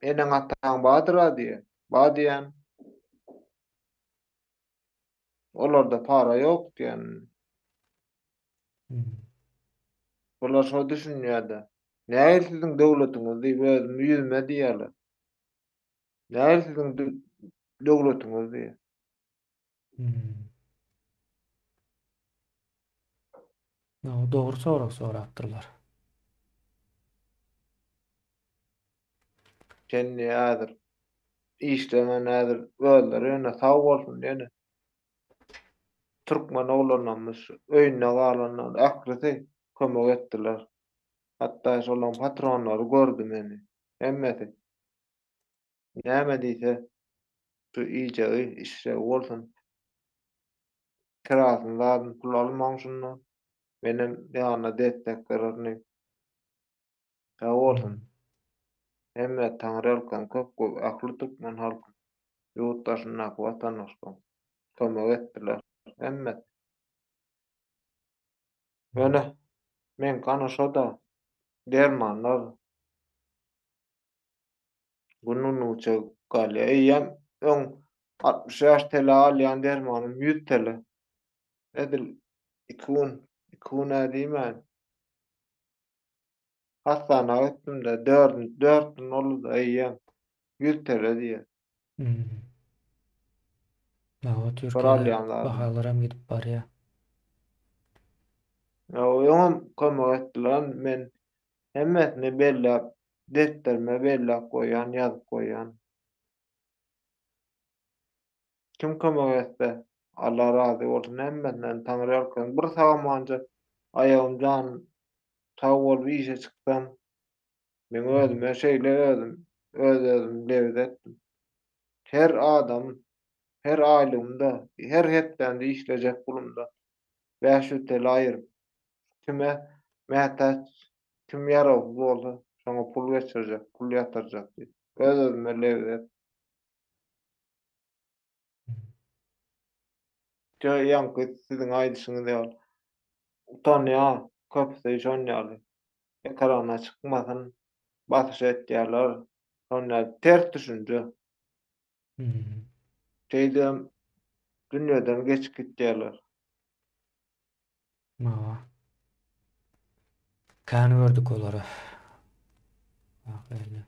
eneň ataň badyra diýe. Badýan. Olarda para ýok diýen. Hmm. Bolar şo düşünýärde. Näil siziň döwletiňiz diýip özüm ýüzüme diýerler. Näil siziň döwletiňiz diýe. Hmm. No, dogry sorapdyrlar. Sen nädir? İşleme nädir? Öldür ýene sag bolsun ýene. Türkmen oglanlarymyz öýüne galanlar akrysy kömek etdiler. Hatda şolaň patronlary gördü meni. Hemmeti. Näme diýse şu iýje işe bolsun. Kirasyny pul almaň şundan. Benim ýanyna destek bererni. Hmm. Olsun. Hemme Taňry alkan köp akly tutman halkym. Ýurtdaşyna watandaşyna kömek etdiler. Hemme öne men kana şoda dermanlar günüň uça galýa. Eýýem öň 60 ýaş tele alýan dermanym 100 tele. Edil 2 gün, 2 gün nädimän? Hastanaga gitdim-de 4 gün boldy eýýem 100 tele diýe. Hmm. Ýa Bir Türkiýede alýan lazım. bahalaram gidip barýar. Ýa-da kömek etdiler. Men hemmesini belläp, defterime belläp goýan, ýazyp goýan. Kim kömek etse, Allah razy bolsun, hemmesinden Taňry ýarkan. Bir sagamanja aýagym jan sag bolup işe çyksam, men Hmm. özüme şeýle özüm lewet etdim. Her adam, her aýlygymda, her hepden işlejek bulumda 500 tel aýyryp, kime mähtäç, kim ýaraw boldy, şoňa pul geçirjek, pul ýatyrjak diýip. Öz-özüme lewet etdim. Ýa-ýanky siziň aýdyşyňyz ýaly. Utanýa, köpüsi şonýaly. Ekrana çykmasyn, basyş etýärler. Şonňa ters düşünje. Hmm. Şeýdem dünýeden geçip gitýärler. Mawa. Kän gördük olary. Ahirli.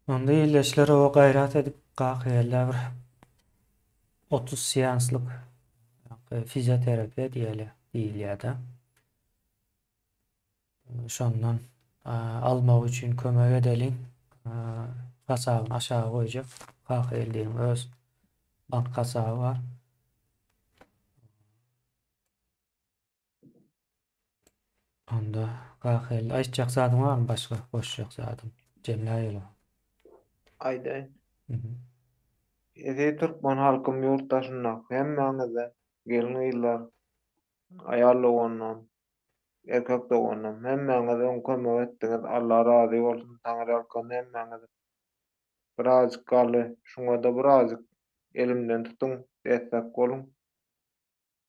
Onda ýyleşler o gaýrat edip gahyrlar bir 30 seanslyk fizioterapiýa diýilýär-de. Şondan almak üçin kömek edelim. Gasabyny aşağı goýjak. Gahyrlyň öz bank gasaby bar. Onda gahyrly aýtjak zadyň barmy başga goşjak zadym? Jemläýeli. Aýdaýyn. Mhm. Edi Türkmen halkym ýurtdaşyna hemmäňize gelin ýyllar aýal olandan, erkek olandan hemmäňize kömek etdiňiz. Allah razy bolsun. Taňry alkan hemmäňize. Birazjyk galy, şuňa da birazjyk elimden tutuň, destek bolun.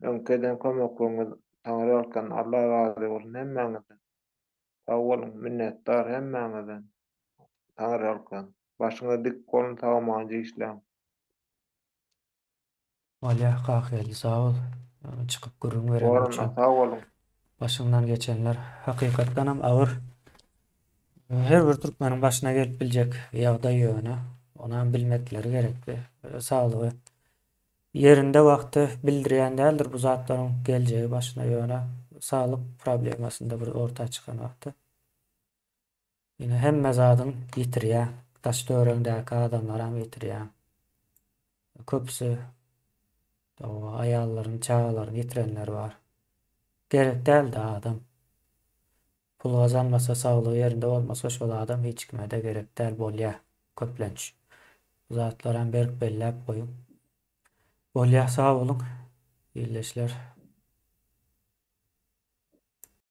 Öňkeden kömekleriniz Taňry alkan Allah razy bolsun hemmäňize. Sag bolun, minnetdar hemmäňize. Taňry alkan. Başyňyz dik bolun, tagamajy işläň. Walya gahyrly sag ol. Çykyp gürrüň berenim Gorna üçin. sag bolun. Başymdan geçenler hakykatdan hem agyr. Her bir türkmeniň başyna gelip biljek ýagdaý ýöne. Ona bilmekleri gerekli. Saglygy yerinde wagty bildirýän däldir bu zatlaryň geljegi başyna ýöne. Saglyk problemasynda bir orta çykan wagty. Ýene hemme zadyň ýitirýär. Taş döwreňdäki adamlar hem ýitirýär. Köpüsi o aýallaryň, çagalaryň ýitirenler bar. Gerek däl-de adam. Pul gazanmasa, saglygy yerinde bolmasa şol adam hiç kime de gerek däl bolýar. Köplenç. Zatlar hem berk belläp goýup. Bolýar sag bolun. Ýyleşler.